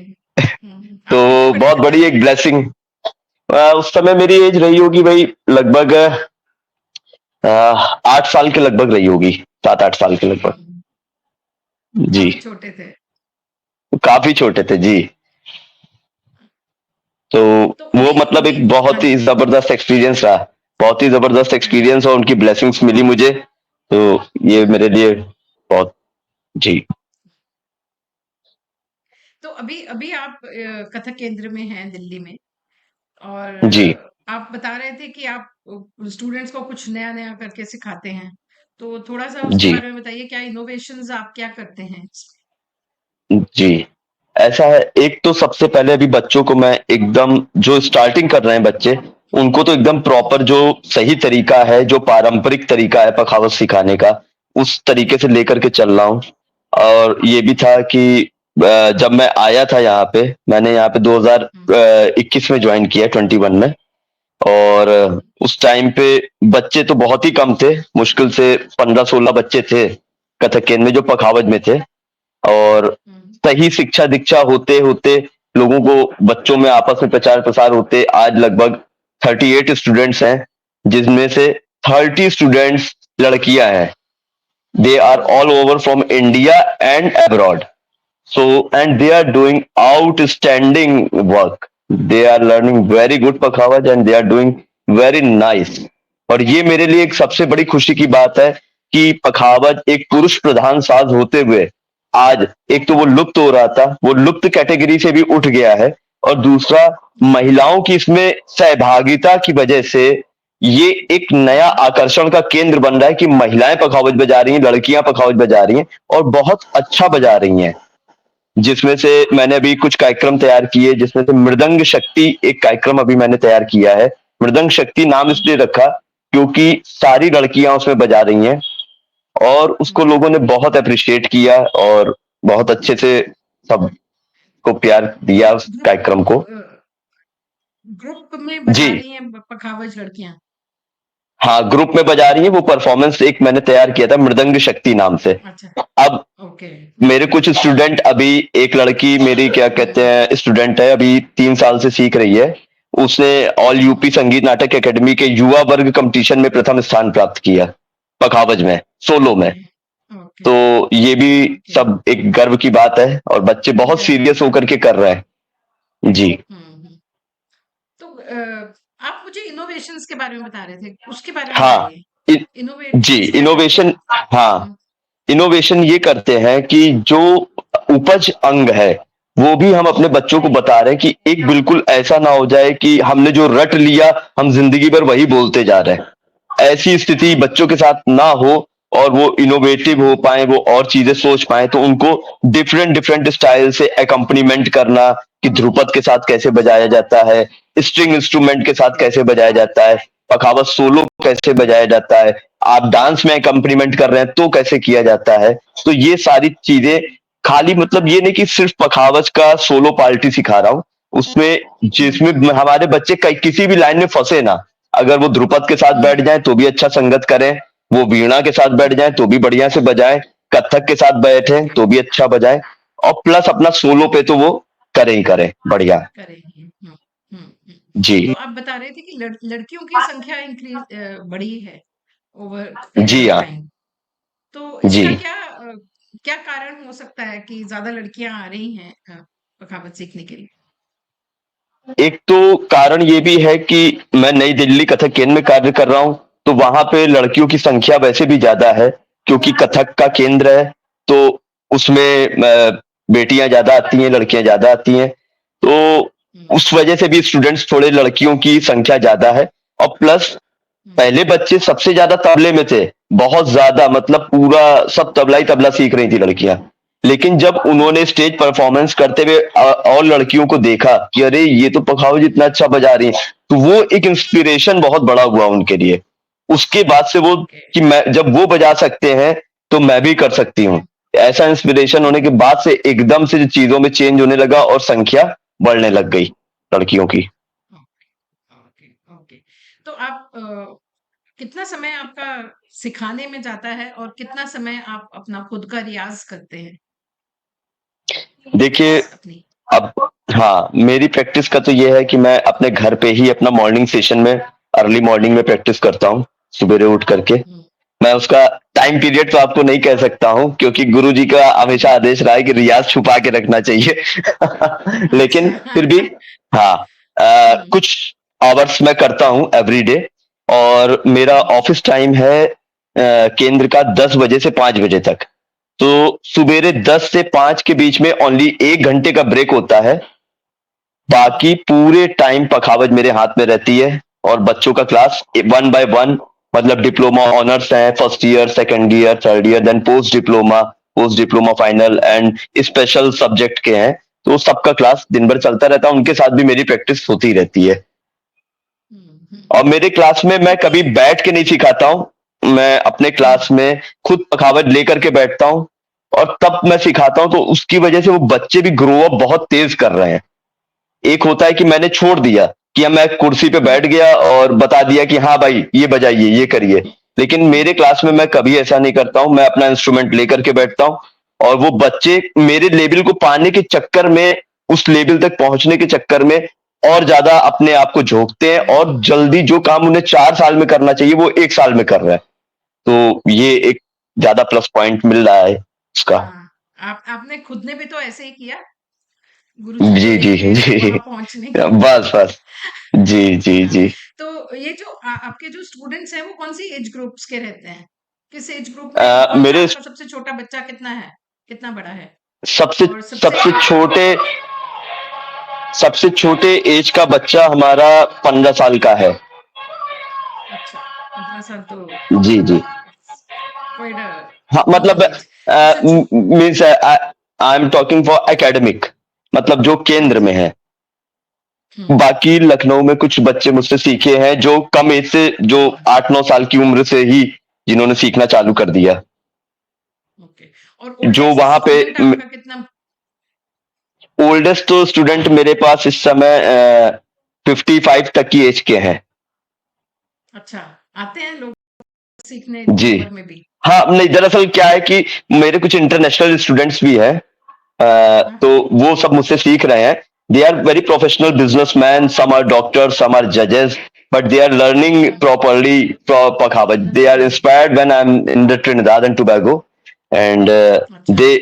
हुँ, तो आप कितने बड़े बहुत थे बड़ी तब? एक ब्लेसिंग। उस समय मेरी एज रही होगी भाई लगभग 8 साल के लगभग रही होगी, 7-8 साल के लगभग। हुँ, जी, काफ़ी छोटे थे। काफ़ी छोटे थे जी। तो तो वो अभी मतलब अभी एक हाँ बहुत ही जी, ज़बरदस्त एक्सपीरियंस रहा। बहुत ही ज़बरदस्त हाँ जी। एक्सपीरियंस और उनकी ब्लेसिंग्स मिली मुझे। तो ये हुँ, मेरे लिए बहुत जी, तो अभी अभी आप कथक केंद्र में हैं दिल्ली में और जी, आप बता रहे थे कि आप स्टूडेंट्स को कुछ नया-नया करके सिखाते हैं। तो थोड़ा-सा उसके जी, बारे में बताइए क्या इनोवेशंस आप क्या करते हैं? जी। ऐसा है, एक तो सबसे पहले अभी बच्चों को मैं एकदम जो स्टार्टिंग कर रहे हैं बच्चे, उनको तो एकदम हुँ, प्रॉपर जो सही तरीका है, जो पारंपरिक तरीका है पखावत सिखाने का, उस तरीके से लेकर के चल रहा हूँ। और ये भी था कि जब मैं आया था यहाँ पे, मैंने यहाँ पे हुँ, 2021 में जॉइन किया 21 में और हुँ, उस टाइम पे बच्चे तो बहुत ही कम थे, मुश्किल से 15-16 बच्चे थे, कथक केंद्र में जो पखावज में थे। और हुँ, सही शिक्षा दीक्षा होते होते लोगों को बच्चों में आपस में प्रचार प्रसार होते आज लगभग 38 स्टूडेंट्स हैं जिसमें से 30 स्टूडेंट्स लड़कियां हैं। They are hmm, all over from India and abroad. So, and they are doing outstanding work. They are learning very good Pakhavaj and they are doing very nice. और ये मेरे लिए एक सबसे बड़ी खुशी की बात है कि पखावज एक पुरुष प्रधान साज होते हुए आज एक तो वो लुप्त हो रहा था, वो लुप्त कैटेगरी से भी उठ गया है और दूसरा महिलाओं की इसमें सहभागिता की वजह से ये एक नया आकर्षण का केंद्र बन रहा है कि महिलाएं पखावज बजा रही हैं, लड़कियां पखावज बजा रही हैं और बहुत अच्छा बजा रही हैं। जिसमें से मैंने अभी कुछ कार्यक्रम तैयार किए, जिसमें से मृदंग शक्ति एक कार्यक्रम अभी मैंने तैयार किया है। मृदंग शक्ति नाम इसलिए रखा क्योंकि सारी लड़कियां उसमें बजा रही हैं और उसको लोगों ने बहुत अप्रिशिएट किया और बहुत अच्छे से सबको प्यार दिया ग्रुप उस ग्रुप कार्यक्रम को। ग्रुप में जी बजा रही हैं पखावज लड़कियां। हाँ, ग्रुप में बजा रही है। वो परफॉर्मेंस एक मैंने तैयार किया था मृदंग शक्ति नाम से। अच्छा। अब ओके। मेरे कुछ स्टूडेंट, अभी एक लड़की मेरी क्या कहते हैं स्टूडेंट है, अभी 3 साल से सीख रही है। उसने ऑल यूपी संगीत नाटक एकेडमी के युवा वर्ग कंपटीशन में प्रथम स्थान प्राप्त किया, पखावज में, सोलो में। ओके। ओके। तो ये भी ओके। सब एक गर्व की बात है और बच्चे बहुत गर्व की सीरियस बात होकर है। के कर रहे हैं। जी। हम्म। तो आप मुझे इनोवेशंस के बारे में बता रहे थे, उसके बारे में हाँ। बताइए। इ, जी, इनोवेशंस क्या करते इनोवेशन। हैं? हाँ, हम्म। इनोवेशन ये करते हैं कि जो उपज अंग है वो भी हम अपने बच्चों को बता रहे हैं कि एक बिल्कुल ऐसा ना हो जाए कि हमने जो रट लिया हम जिंदगी भर वही बोलते जा रहे हैं। ऐसी स्थिति बच्चों के साथ ना हो और वो इनोवेटिव हो पाए, वो और चीजें सोच पाए। तो उनको डिफरेंट डिफरेंट स्टाइल से एकम्पनीमेंट करना कि ध्रुपद के साथ कैसे बजाया जाता है, स्ट्रिंग इंस्ट्रूमेंट के साथ कैसे बजाया जाता है, पखावज सोलो कैसे बजाया जाता है, आप डांस में एकम्पनीमेंट कर रहे हैं तो कैसे किया जाता है। तो ये सारी चीजें खाली मतलब ये नहीं कि सिर्फ पखावज का सोलो पार्टी सिखा रहा हूँ, उसमें जिसमें हम्म। हमारे बच्चे किसी भी लाइन में फंसे ना। अगर वो ध्रुपद के साथ बैठ हम्म। जाएं तो भी अच्छा संगत करें, वो वीणा के साथ बैठ जाएं तो भी बढ़िया से बजाएं, कथक के साथ बैठे तो भी अच्छा बजाएं और प्लस अपना सोलो पे तो वो करें ही करें बढ़िया। करेंगे। हम्म। तो जी। आप बता रहे थे कि लड़कियों की संख्या बढ़ी है ओवर पीरियड जी ऑफ हाँ। टाइम। तो जी। इसका क्या कारण हो सकता है कि ज्यादा लड़कियां आ रही हैं पखावज सीखने के लिए? एक तो कारण ये भी है कि मैं नई दिल्ली कथक केंद्र में कार्य कर रहा हूँ, तो वहां पे लड़कियों की संख्या वैसे भी ज्यादा है क्योंकि कथक का केंद्र है। तो उसमें बेटियां ज्यादा आती हैं, लड़कियां ज्यादा आती हैं। तो हम्म। उस वजह से भी स्टूडेंट्स थोड़े लड़कियों की संख्या ज्यादा है। और प्लस हम्म। पहले बच्चे सबसे ज्यादा तबले में थे, बहुत ज्यादा मतलब पूरा सब तबला ही तबला सीख रही थी लड़कियां। लेकिन जब हम्म। उन्होंने स्टेज परफॉर्मेंस करते हुए और लड़कियों को देखा कि अरे ये तो पखावज जितना अच्छा बजा रही हैं, तो वो एक इंस्पिरेशन बहुत बड़ा हुआ उनके लिए। उसके बाद से वो ओके। कि मैं जब वो बजा सकते हैं तो मैं भी कर सकती हूँ। ऐसा इंस्पिरेशन होने के बाद से एकदम से चीजों में चेंज होने लगा और संख्या बढ़ने लग गई लड़कियों की। ओके। ओके। तो आप कितना समय आपका सिखाने में जाता है और कितना समय आप अपना खुद का रियाज करते हैं? देखिए, प्रैक्टिस अपनी। अब हाँ, मेरी प्रैक्टिस का तो ये है कि मैं अपने घर पे ही अपना मॉर्निंग सेशन में अर्ली मॉर्निंग में प्रैक्टिस करता हूँ, सुबेरे उठ करके। हम्म। मैं उसका टाइम हम्म। पीरियड तो आपको नहीं कह सकता हूँ क्योंकि गुरुजी का हमेशा आदेश रहा है कि रियाज छुपा के रखना चाहिए। लेकिन अच्छा। फिर भी हाँ, हम्म। कुछ आवर्स मैं करता हूँ एवरी डे। और मेरा हम्म। ऑफिस टाइम है केंद्र का 10 बजे से 5 बजे तक। तो सुबेरे 10 से 5 के बीच में ओनली 1 घंटे का ब्रेक होता है। हम्म। बाकी पूरे टाइम पखावज मेरे हाथ में रहती है और बच्चों का क्लास वन बाय वन, मतलब डिप्लोमा ऑनर्स है, first year, second year, third year, then post diploma final and special subject के हैं। तो सबका क्लास दिन भर चलता रहता है, उनके साथ भी मेरी प्रैक्टिस होती रहती है। और हम्म। मेरे क्लास में मैं कितनी? कभी बैठ के नहीं सिखाता हूँ, मैं अपने हम्म। क्लास में खुद पखावज लेकर के बैठता हूँ और तब मैं सिखाता हूँ। तो उसकी वजह से वो बच्चे भी ग्रो अप बहुत तेज कर रहे हैं। एक होता है कि मैंने छोड़ दिया कि अब मैं कुर्सी पे बैठ हम्म। गया और बता दिया कि हाँ भाई ये बजाइए ये करिए। लेकिन मेरे क्लास में मैं कभी ऐसा नहीं करता हूँ, मैं अपना इंस्ट्रूमेंट लेकर के बैठता हूँ और वो बच्चे मेरे लेवल को पाने के चक्कर में, उस लेवल तक पहुंचने के चक्कर में और ज्यादा अपने आप को झोंकते हैं और जल्दी जो काम उन्हें 4 साल में करना चाहिए वो 1 साल में कर रहे हैं। तो ये एक ज्यादा प्लस पॉइंट मिल रहा है उसका। हाँ। आपने खुद ने भी तो ऐसे ही किया, गुरुजी को जी जी लेके जी। वहां पहुंचने के लिए। बस बस। जी जी हाँ। जी। तो ये जो आपके जो स्टूडेंट्स हैं वो कौन सी एज ग्रुप्स के रहते हैं? किस एज ग्रुप में कौन सा मेरे आपका सबसे छोटा बच्चा कितना है? कितना बड़ा है? सबसे और सबसे सबसे छोटे सबसे छोटे एज का बच्चा हमारा 15 साल का है। अच्छा, 15 साल तो जी जी। क्वाइट अ हाँ मतलब यंग एज। अच्छा means I am talking for academic, मतलब जो केंद्र में अच्छा। है। हुँ, बाकी लखनऊ में कुछ बच्चे मुझसे सीखे हैं जो कम एज से, जो हुँ, 8-9 साल की उम्र से ही जिन्होंने सीखना चालू कर हुँ, दिया। ओके। और जो ओल्डेस्ट वहां पे स्टूडेंट आपका कितना? ओल्डेस्ट तो स्टूडेंट मेरे पास इस समय 55 तक की एज के हैं। अच्छा, आते हैं लोग सीखने इतनी जी। उम्र में भी? हाँ नहीं, दरअसल क्या है कि मेरे कुछ इंटरनेशनल स्टूडेंट्स भी हैं। हाँ, तो हाँ। वो सब मुझसे सीख रहे हैं। They are very professional businessman, some are doctor, some are जजेस, but they are learning um, properly pakhawaj. They are naturally. Inspired when I am in the Trinidad and Tobago, and अच्छा, they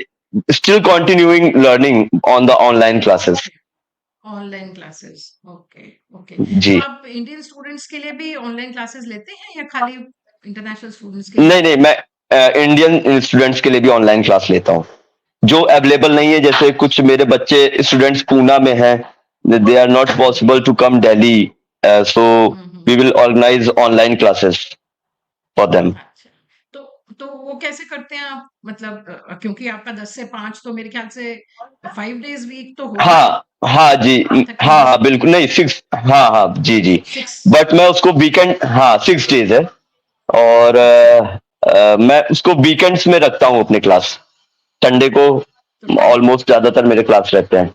still continuing learning on the online classes. Okay. Online classes, okay, okay. तो जी। आप Indian students के लिए भी online classes लेते हैं या खाली इंटरनेशनल स्टूडेंट्स के लिए? नहीं नहीं, मैं इंडियन स्टूडेंट्स के लिए भी ऑनलाइन क्लास लेता हूँ, जो अवेलेबल नहीं है। जैसे कुछ मेरे बच्चे स्टूडेंट्स पूना में हैं, they are not hmm, possible to come Delhi, so hmm, hmm. We will organise online classes for them. अच्छा, तो तो वो कैसे करते हैं आप? मतलब क्योंकि आपका 10 से 5 तो मेरे ख्याल से 5 डेज़ वीक तो होगा ही हाँ हाँ जी। हाँ तकरीबन। हाँ बिल्कुल, नहीं 6, हाँ हाँ जी जी। 6। बट मैं उसको वीकेंड, हाँ 6 डेज है। और अच्छा, मैं उसको वीकेंड्स में रखता हूँ अपने क्लास। संडे को तो ऑलमोस्ट ज्यादातर मेरे क्लास रहते हैं।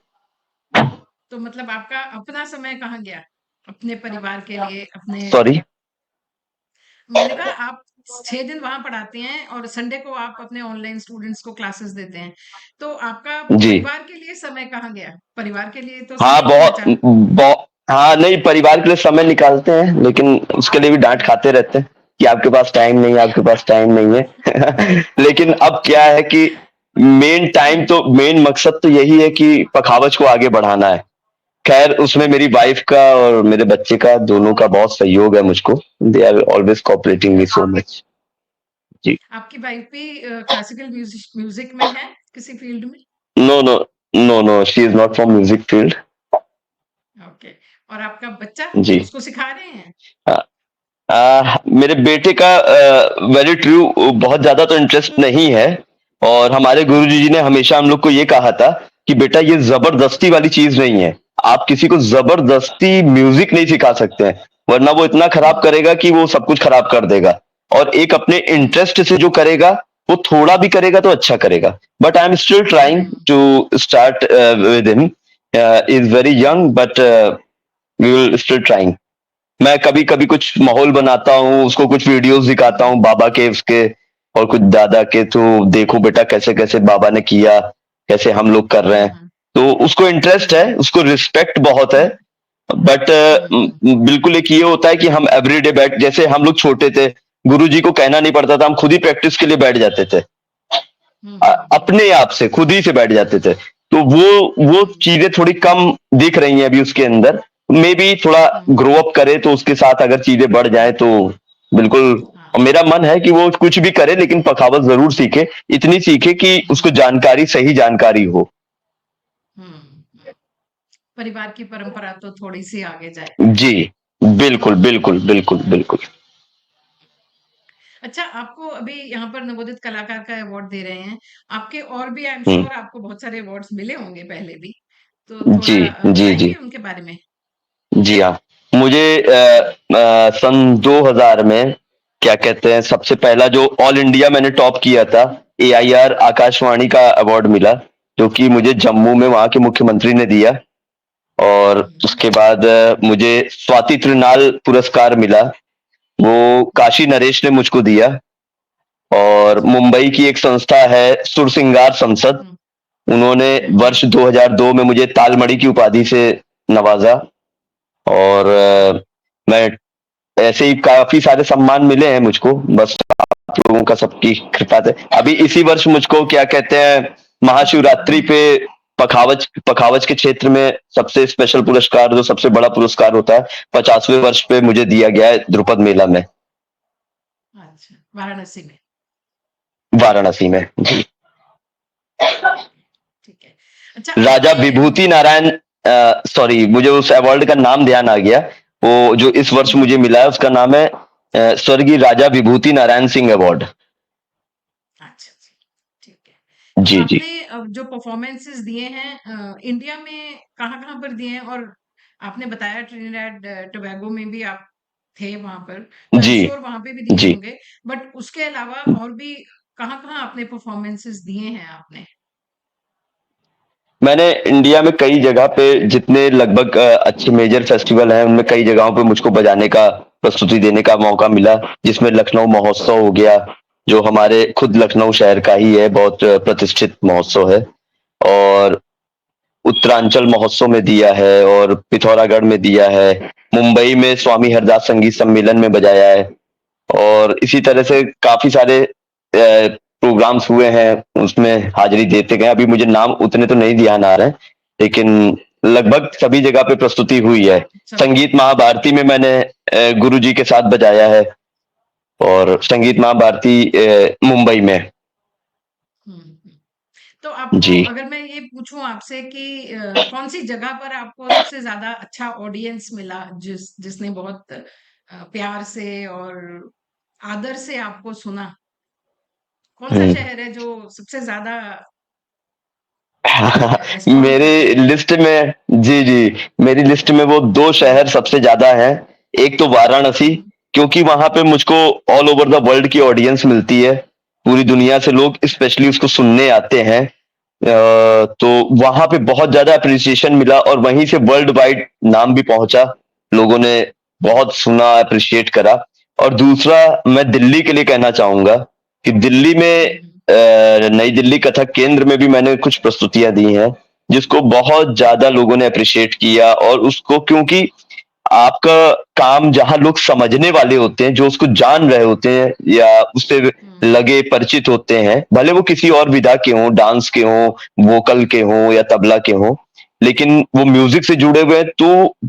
तो मतलब आपका अपना समय कहाँ गया? अपने परिवार के लिए, अपने सॉरी। मैंने कहा आप 6 दिन वहाँ पढ़ाते हैं और संडे को आप अपने ऑनलाइन स्टूडेंट्स को क्लासेस देते हैं। तो आपका जी। परिवार के लिए समय कहाँ गया? परिवार के लिए तो हाँ समय नहीं बहुत बचा। बहुत। हाँ नहीं, परिवार के लिए समय निकालते हैं, लेकिन उसके लिए भी डांट खाते रहते हैं कि आपके पास टाइम नहीं है, आपके पास टाइम नहीं है। लेकिन अब क्या है कि मेन मकसद तो यही है कि पखावज को आगे बढ़ाना है। खैर उसमें मेरी वाइफ का और मेरे बच्चे का दोनों का बहुत सहयोग है मुझको। They are always cooperating me so much. जी। आपकी वाइफ भी क्लासिकल म्यूजिक में है किसी फील्ड में? No no, no no, she is not from music field. Okay. और आपका बच्चा जी। उसको सिखा रहे हैं? मेरे बेटे का वेरी ट्रू बहुत ज्यादा तो इंटरेस्ट नहीं है। और हमारे गुरुजी जी ने हमेशा हम लोग को ये कहा था कि बेटा ये जबरदस्ती वाली चीज नहीं है। आप किसी को जबरदस्ती म्यूजिक नहीं सिखा सकते हैं, वरना वो इतना खराब हम्म, करेगा कि वो सब कुछ खराब कर देगा। और एक अपने हम्म, इंटरेस्ट से जो करेगा, वो थोड़ा भी करेगा तो अच्छा करेगा। But I am still trying hmm, to start with him. Is very young, but we will still trying. मैं कभी कभी कुछ माहौल बनाता हूँ, उसको कुछ वीडियोस दिखाता हम्म, हूँ बाबा के उसके और कुछ दादा के, तो देखो बेटा कैसे कैसे बाबा ने किया, कैसे हम लोग कर रहे हैं। हम्म, तो उसको इंटरेस्ट है, हम्म, उसको रिस्पेक्ट बहुत है। हम्म, बट हम्म, बिल्कुल एक ये होता है कि हम एवरीडे बैठ, जैसे हम लोग छोटे थे, गुरु जी को कहना नहीं पड़ता था, हम खुद ही प्रैक्टिस के लिए बैठ जाते थे। हम्म, हम्म, अपने आप से खुद ही से बैठ जाते थे। तो वो हम्म, चीजें थोड़ी कम दिख रही हैं अभी उसके अंदर। मे बी थोड़ा हम्म, ग्रो अप करे तो उसके साथ अगर चीजें बढ़ जाए तो बिल्कुल। और हाँ, मेरा मन है कि वो कुछ भी करे लेकिन पखावत जरूर सीखे, इतनी सीखे कि उसको हम्म, जानकारी, सही जानकारी हो। हम्म। परिवार की परंपरा तो थोड़ी सी आगे जाए। जी बिल्कुल बिल्कुल बिल्कुल बिल्कुल। अच्छा, आपको अभी यहाँ पर नवोदित कलाकार का अवार्ड दे रहे हैं। आपके और भी आई एम हम्म। श्योर आपको बहुत सारे अवार्ड्स मिले होंगे पहले भी। तो जी थोड़ा जी बताएंगे जी। उनके बारे में? जी हाँ। मुझे सन 2000 में, क्या कहते हैं, सबसे पहला जो ऑल इंडिया मैंने टॉप किया था, AIR आकाशवाणी का अवार्ड मिला, जो कि मुझे जम्मू में वहाँ के मुख्यमंत्री ने दिया। और हम्म, उसके बाद मुझे स्वाति त्रिनाल पुरस्कार मिला, वो हम्म, काशी नरेश ने मुझको दिया। और अच्छा, मुंबई की एक संस्था है सुरसिंगार संसद, हम्म, उन्होंने हम्म, वर्ष 2002 में मुझे तालमणि की उपाधि से नवाजा। और मैं ऐसे ही काफी सारे सम्मान मिले हैं मुझको, बस आप लोगों का सबकी कृपा से। अभी इसी वर्ष मुझको, क्या कहते हैं, महाशिवरात्रि पे पखावज पखावज के क्षेत्र में सबसे स्पेशल पुरस्कार, जो सबसे बड़ा पुरस्कार होता है, 50वें वर्ष पे मुझे दिया गया है द्रुपद मेला में, अच्छा, वाराणसी में। वाराणसी में। जी। ठीक है। अच्छा, राजा आपने विभूति नारायण सॉरी, मुझे उस अवार्ड का नाम ध्यान आ गया। वो जो इस वर्ष हम्म, मुझे मिला है उसका नाम है स्वर्गीय राजा विभूति नारायण सिंह अवार्ड। अच्छा जी, ठीक है। तो जी, जी। आपने जो परफॉर्मेंसेस दिए हैं इंडिया में कहाँ-कहाँ पर दिए हैं? और आपने बताया ट्रिनिडाड टोबैगो में भी आप थे वहाँ पर, तो आई एम जी, श्योर वहाँ पे भी दिए जी। होंगे। बट उसके अलावा और भी कहाँ-कहाँ आपने परफॉर्मेंसेस दिए हैं आपने? मैंने इंडिया में कई जगह पे जितने लगभग अच्छे मेजर फेस्टिवल हैं, उनमें कई जगहों पे मुझको बजाने का, प्रस्तुति देने का मौका मिला, जिसमें लखनऊ महोत्सव हो गया, जो हमारे खुद लखनऊ शहर का ही है, बहुत प्रतिष्ठित महोत्सव है। और उत्तरांचल महोत्सव में दिया है और पिथौरागढ़ में दिया है। मुंबई में स्वामी हरदास संगीत सम्मेलन में बजाया है। और इसी तरह से काफ़ी सारे प्रोग्राम्स हुए हैं, उसमें हाज़िरी देते गए। अभी मुझे नाम उतने तो नहीं ध्यान आ रहे हैं, लेकिन लगभग सभी जगह पे प्रस्तुति हुई है। सब संगीत महाभारती में मैंने गुरुजी के साथ बजाया है और संगीत महाभारती मुंबई में। हुँ, हुँ। तो आपको जी। अगर मैं ये पूछूं आपसे कि कौन-सी जगह पर आपको सबसे ज़्यादा अच्छा ऑडियंस मिला जिसने बहुत प्यार से और आदर से आपको सुना? कौन-सा हुँ। शहर है जो सबसे ज़्यादा रिस्पॉन्ड करते मेरी हैं? लिस्ट में जी, जी। मेरी लिस्ट में वो 2 हुँ, शहर सबसे ज़्यादा हैं। एक तो वाराणसी, हुँ, क्योंकि वहाँ पे मुझको ऑल ओवर द वर्ल्ड की ऑडियंस मिलती है। पूरी दुनिया से लोग स्पेशली उसको सुनने आते हैं। तो वहाँ पे बहुत ज़्यादा एप्रिसिएशन मिला और वहीं से वर्ल्ड वाइड नाम भी पहुँचा। लोगों ने बहुत सुना, एप्रिशिएट करा। और दूसरा मैं दिल्ली के लिए कहना चाहूँगा कि दिल्ली हुँ, में हुँ, नई दिल्ली कथक केंद्र में भी मैंने कुछ प्रस्तुतियाँ दी हैं, जिसको बहुत हुँ, ज़्यादा लोगों ने एप्रिशिएट किया। और उसको क्योंकि आपका काम जहाँ लोग समझने वाले होते हैं, जो उसको जान रहे होते हैं या उससे हुँ, लगे परिचित होते हैं, भले वो किसी और विधा के हों, डांस के हों, वोकल के हों या तबला के हों, लेकिन वो म्यूज़िक से जुड़े हुए हैं, तो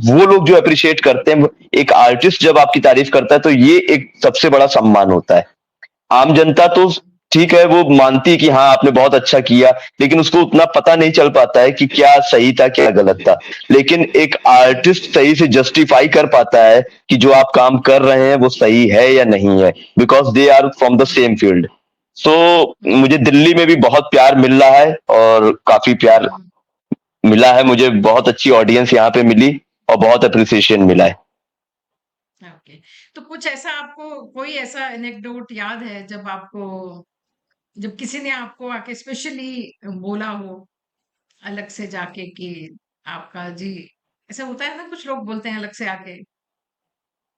वो लोग जो एप्रिशिएट करते हैं, एक आर्टिस्ट जब आपकी तारीफ़ करता है, तो ये एक सबसे बड़ा सम्मान होता है। आम जनता तो हुँ, ठीक है, वो मानती है कि हाँ, आपने बहुत अच्छा किया, लेकिन उसको उतना पता नहीं चल पाता है कि क्या सही था, क्या गलत था। लेकिन एक हुँ, आर्टिस्ट सही से जस्टिफाई कर पाता है कि जो आप काम कर रहे हैं, वो सही है या नहीं है, because they are from the um, same field. So मुझे हुँ, दिल्ली में भी बहुत प्यार मिल रहा है और काफ़ी प्यार हुँ, मिला है मुझे, बहुत अच्छी ऑडियंस यहाँ पे मिली और बहुत एप्रिसिएशन मिला है। ओके। तो कुछ ऐसा आपको कोई ऐसा एनेक्डोट याद है जब किसी ने आपको आके स्पेशली बोला हो अलग से जाके कि आपका जी ऐसा होता है ना कुछ लोग बोलते हैं अलग से आके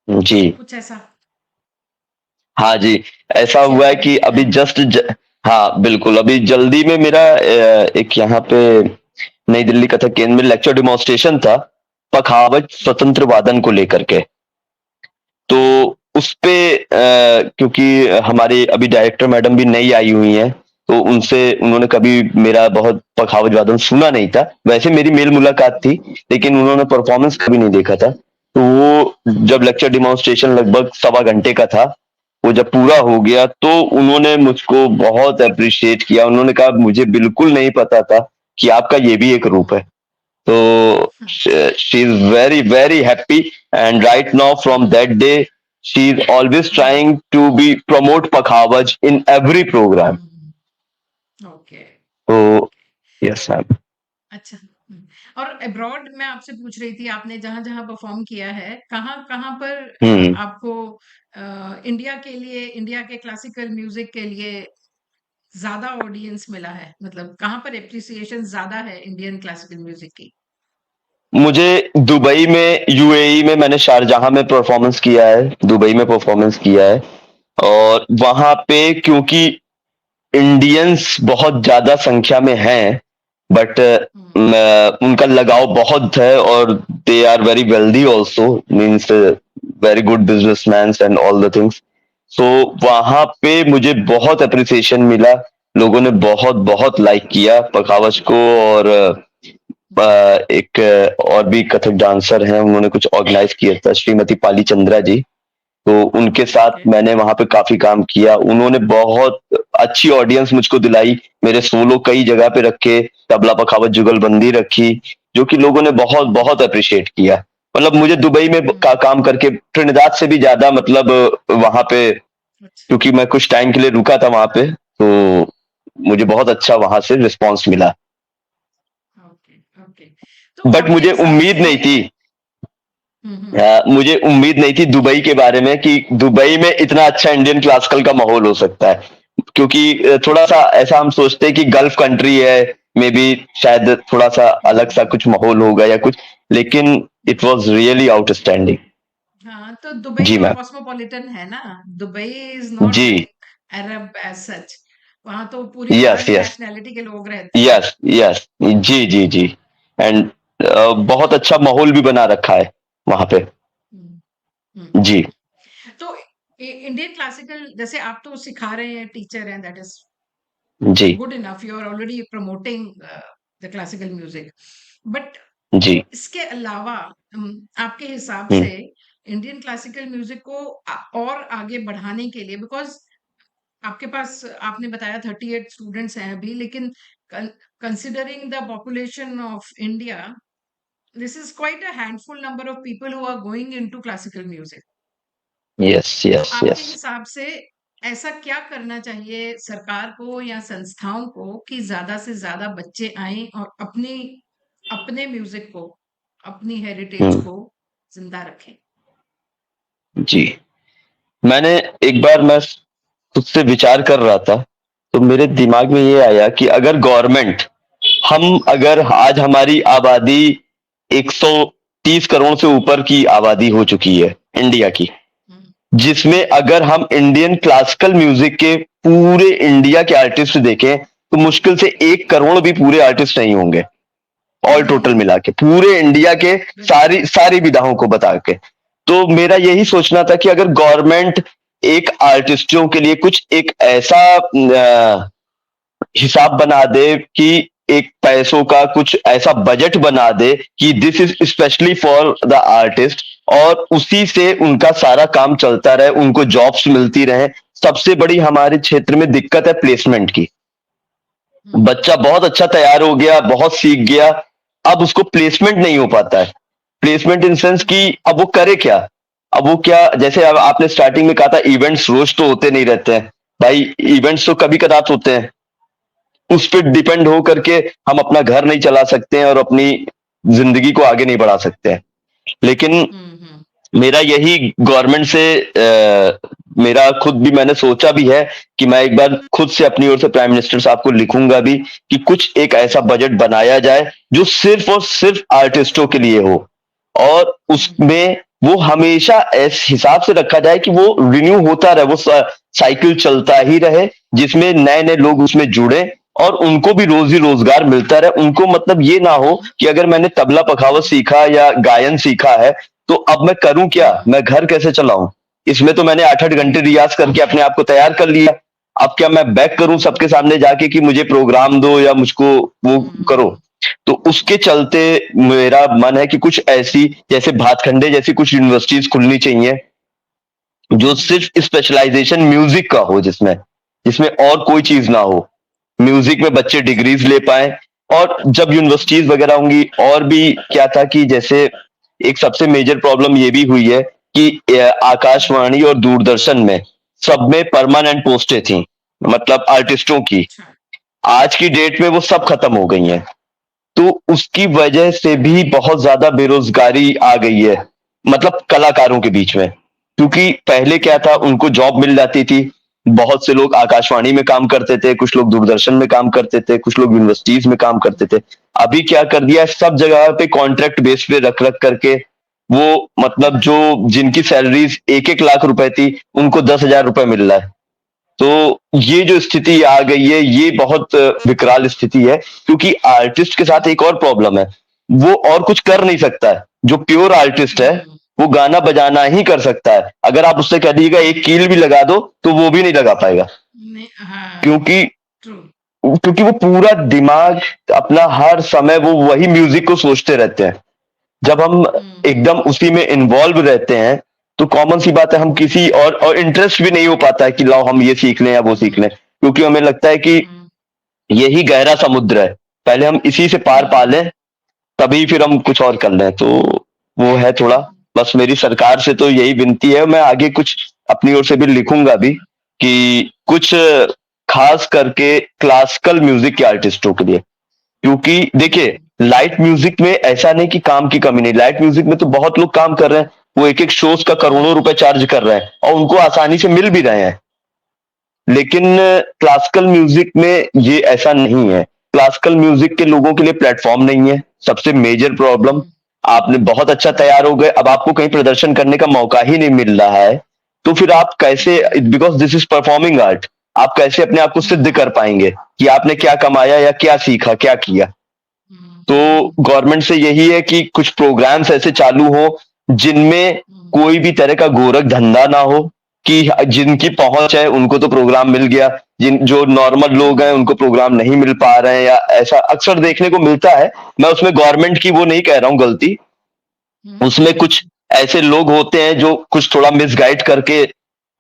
जी। कुछ ऐसा हाँ जी, ऐसा कुछ हुआ है याद कि है अभी जस्ट हाँ, बिल्कुल, अभी जल्दी में मेरा एक यहाँ पे नई दिल्ली कथक केंद्र में लेक्चर डेमोन्स्ट्रेशन था, पखावज स्वतंत्र वादन को लेकर के। तो हम्म उसपे क्योंकि हमारे अभी डायरेक्टर मैडम भी नई आई हुई हैं, तो उनसे उन्होंने कभी मेरा बहुत पखावज वादन सुना नहीं था। वैसे मेरी मेल मुलाकात थी, लेकिन उन्होंने परफॉर्मेंस कभी नहीं देखा था। तो वो जब लेक्चर डेमोन्स्ट्रेशन लगभग सवा घंटे का था, वो जब पूरा हो गया तो उन्होंने मुझको बहुत एप्रिशिएट किया। उन्होंने कहा मुझे बिल्कुल नहीं पता था कि आपका ये भी एक रूप है। So she is very very happy, and right now from that day she is always trying to be promote Pakhavaj in every program. Okay So okay yes ma'am. अच्छा और अब्रॉड मैं आपसे पूछ रही थी आपने जहां जहां परफॉर्म किया है कहाँ कहाँ पर Hmm. आपको इंडिया के लिए इंडिया के क्लासिकल म्यूजिक के लिए ज्यादा ऑडियंस मिला है मतलब कहाँ पर एप्रिसिएशन ज्यादा है इंडियन क्लासिकल म्यूजिक की मुझे दुबई में यूएई में मैंने शारजाह में परफॉर्मेंस किया है, दुबई में परफॉर्मेंस किया है। और वहां पे क्योंकि इंडियंस बहुत ज्यादा संख्या में हैं, बट हम्म उनका लगाव बहुत है और they are very wealthy also, means very good businessman and all the things. So वहां पे मुझे बहुत अप्रिसिएशन मिला। लोगों ने बहुत बहुत लाइक किया पखावज को। और एक और भी कथक डांसर हैं, उन्होंने कुछ ऑर्गेनाइज किया था, श्रीमती पाली चंद्रा जी। तो उनके साथ ओके मैंने वहाँ पे काफ़ी काम किया। उन्होंने बहुत अच्छी ऑडियंस मुझको दिलाई। मेरे सोलो कई जगह पे रखे, तबला, पखावज, जुगलबंदी रखी। जो कि लोगों ने बहुत बहुत अप्रिशिएट किया। मतलब मुझे दुबई में हुँ, काम करके ट्रिनिदाद से भी ज्यादा मतलब वहां पे, अच्छा, क्योंकि मैं कुछ टाइम के लिए रुका था वहां पे, तो मुझे बहुत अच्छा वहां से रिस्पॉन्स मिला। Okay, okay. तो बट आपके मुझे हिसाब उम्मीद से नहीं थी, हुँ, हुँ, मुझे उम्मीद नहीं थी दुबई के बारे में कि दुबई में इतना अच्छा इंडियन क्लासिकल का माहौल हो सकता है। क्योंकि थोड़ा सा ऐसा हम सोचते हैं कि गल्फ कंट्री है, मे बी शायद थोड़ा सा हुँ, अलग सा कुछ माहौल होगा या कुछ, लेकिन इट हुँ। Was really outstanding. हाँ, तो दुबई जी तो मैम। कॉस्मोपॉलिटन है ना। दुबई इज नॉट जी। Like Arab as such. वहां तो पूरी यस वर्ल्ड यस। नेशनैलिटी के लोग रहते हैं। Yes yes. जी जी जी। एंड बहुत अच्छा माहौल भी बना रखा है वहां पे। हम्म, हम्म। जी तो इंडियन क्लासिकल जैसे आप तो सिखा रहे हैं, टीचर हैं, दैट इज जी good enough, you are already promoting the classical music. But जी। इसके अलावा आपके हिसाब हम्म, से इंडियन क्लासिकल म्यूजिक को और आगे बढ़ाने के लिए, बिकॉज आपके पास आपने बताया 38 स्टूडेंट्स हैं अभी, लेकिन considering the population of India, this is quite a handful number of people who are going into classical music. Yes तो यस आपके यस। हिसाब से ऐसा क्या करना चाहिए सरकार को या संस्थाओं को कि ज्यादा से ज्यादा बच्चे आएं और अपनी अपने म्यूजिक को, अपनी हेरिटेज हम्म। को जिंदा रखें? जी। मैंने एक बार मैं खुद से विचार कर रहा था, तो मेरे दिमाग में ये आया कि अगर गवर्नमेंट, हम अगर आज हमारी आबादी 130 करोड़ से ऊपर की आबादी हो चुकी है इंडिया की, हम्म, जिसमें हम्म, अगर हम इंडियन क्लासिकल म्यूजिक के पूरे इंडिया के आर्टिस्ट देखें, तो मुश्किल से 1 करोड़ भी पूरे आर्टिस्ट नहीं होंगे, ऑल नहीं टोटल होंगे। मिला के पूरे इंडिया के बिल्कुल। सारी सारी विधाओं को बता के। तो मेरा यही सोचना था कि अगर गवर्नमेंट एक आर्टिस्टों के लिए कुछ एक ऐसा हिसाब बना दे कि एक पैसों का कुछ ऐसा बजट बना दे कि this is specially for the artist, और उसी से उनका सारा काम चलता रहे, उनको जॉब्स मिलती रहे। सबसे बड़ी हमारे क्षेत्र में दिक्कत है प्लेसमेंट की। हम्म, बच्चा बहुत अच्छा तैयार हो गया, बहुत सीख गया, अब उसको प्लेसमेंट नहीं हो पाता है। प्लेसमेंट इन सेंस कि हम्म, अब वो करे क्या। अब वो क्या, जैसे अब आपने स्टार्टिंग में कहा था इवेंट्स रोज तो होते नहीं रहते हैं भाई, इवेंट्स तो कभी कदार होते हैं। उस पर डिपेंड हो करके हम अपना घर नहीं चला सकते हैं और अपनी जिंदगी को आगे नहीं बढ़ा सकते हैं। लेकिन हम्म, मेरा यही गवर्नमेंट से मेरा खुद भी मैंने सोचा भी है कि मैं एक बार खुद से अपनी ओर से प्राइम मिनिस्टर साहब को लिखूंगा भी कि कुछ एक ऐसा बजट बनाया जाए जो सिर्फ और सिर्फ आर्टिस्टों के लिए हो, और हम्म, उसमें वो हमेशा इस हिसाब से रखा जाए कि वो रिन्यू होता रहे, वो साइकिल चलता ही रहे, जिसमें नए नए लोग उसमें जुड़े और उनको भी रोजी रोजगार मिलता रहे। उनको मतलब ये ना हो कि अगर मैंने तबला पखावत सीखा या गायन सीखा है, तो अब मैं करूं क्या, हम्म, मैं घर कैसे चलाऊं। इसमें तो मैंने 8-8 घंटे रियाज करके अपने आप को तैयार कर लिया, अब क्या मैं बैक करूं सबके हम्म, सामने जाके कि मुझे प्रोग्राम दो या मुझको वो करो। हम्म, तो उसके चलते मेरा मन है कि कुछ ऐसी जैसे भातखंडे जैसी कुछ यूनिवर्सिटीज खुलनी चाहिए जो हम्म, सिर्फ स्पेशलाइजेशन म्यूजिक का हो, जिसमें जिसमें और कोई चीज ना हो, म्यूजिक में बच्चे डिग्रीज ले पाए। और जब यूनिवर्सिटीज वगैरह होंगी, और भी क्या था कि जैसे एक सबसे मेजर प्रॉब्लम ये भी हुई है कि आकाशवाणी और दूरदर्शन में सब में परमानेंट पोस्टें थी, मतलब आर्टिस्टों की। अच्छा। आज की डेट में वो सब खत्म हो गई हैं, तो उसकी वजह से भी बहुत ज्यादा बेरोजगारी आ गई है, मतलब कलाकारों के बीच में। क्योंकि पहले क्या था, हम्म, उनको जॉब मिल जाती थी, बहुत से लोग आकाशवाणी में काम करते थे, कुछ लोग दूरदर्शन में काम करते थे, कुछ लोग यूनिवर्सिटीज में काम करते थे। अभी क्या कर दिया है, सब जगह पे कॉन्ट्रैक्ट बेस पे रख रख करके वो, मतलब जो जिनकी सैलरीज 1-1 लाख रुपए थी, उनको 10,000 रुपए मिल रहा है। तो ये जो स्थिति आ गई है, ये बहुत विकराल स्थिति है। क्योंकि आर्टिस्ट के साथ एक और प्रॉब्लम है, वो और कुछ कर नहीं सकता है। जो प्योर आर्टिस्ट है, हम्म, वो गाना बजाना ही कर सकता है। अगर आप उससे कह दीजिएगा एक कील भी लगा दो, तो वो भी नहीं लगा पाएगा। नहीं, हाँ, क्योंकि ट्रू। क्योंकि वो पूरा दिमाग अपना हर समय वो वही म्यूजिक को सोचते रहते हैं। जब हम हम्म, एकदम उसी में इन्वॉल्व रहते हैं, तो कॉमन सी बात है, हम किसी और इंटरेस्ट भी नहीं हो पाता है कि लाओ हम ये सीख लें या वो सीख हम्म, लें, क्योंकि हमें लगता है कि हम्म, यही गहरा समुद्र है, पहले हम इसी से पार पा हम्म, लें, तभी फिर हम कुछ और कर लें। तो वो है थोड़ा, बस मेरी सरकार से तो यही विनती है, मैं आगे कुछ अपनी ओर से भी लिखूंगा भी कि कुछ खास करके क्लासिकल म्यूजिक के आर्टिस्टों के लिए, क्योंकि देखिए लाइट म्यूजिक में ऐसा नहीं कि काम की कमी नहीं, लाइट म्यूजिक में तो बहुत लोग काम कर रहे हैं, वो एक एक शोज का करोड़ों रुपए चार्ज कर रहे हैं और उनको आसानी से मिल भी रहे हैं। लेकिन क्लासिकल म्यूजिक में ये ऐसा नहीं है, क्लासिकल म्यूजिक के लोगों के लिए प्लेटफॉर्म नहीं है, सबसे मेजर प्रॉब्लम। आपने बहुत अच्छा तैयार हो गए, अब आपको कहीं प्रदर्शन करने का मौका ही नहीं मिल रहा है, तो फिर आप कैसे, because this is performing art, आप कैसे अपने आप को सिद्ध कर पाएंगे कि आपने क्या कमाया या क्या सीखा, क्या किया। तो गवर्नमेंट से यही है कि कुछ प्रोग्राम्स ऐसे चालू हो जिनमें कोई भी तरह का गोरख धंधा ना हो, कि जिनकी पहुंच है उनको तो प्रोग्राम मिल गया, जिन जो नॉर्मल लोग हैं उनको प्रोग्राम नहीं मिल पा रहे हैं, या ऐसा अक्सर देखने को मिलता है। मैं उसमें गवर्नमेंट की वो नहीं कह रहा हूँ गलती, उसमें कुछ ऐसे लोग होते हैं जो कुछ थोड़ा मिसगाइड करके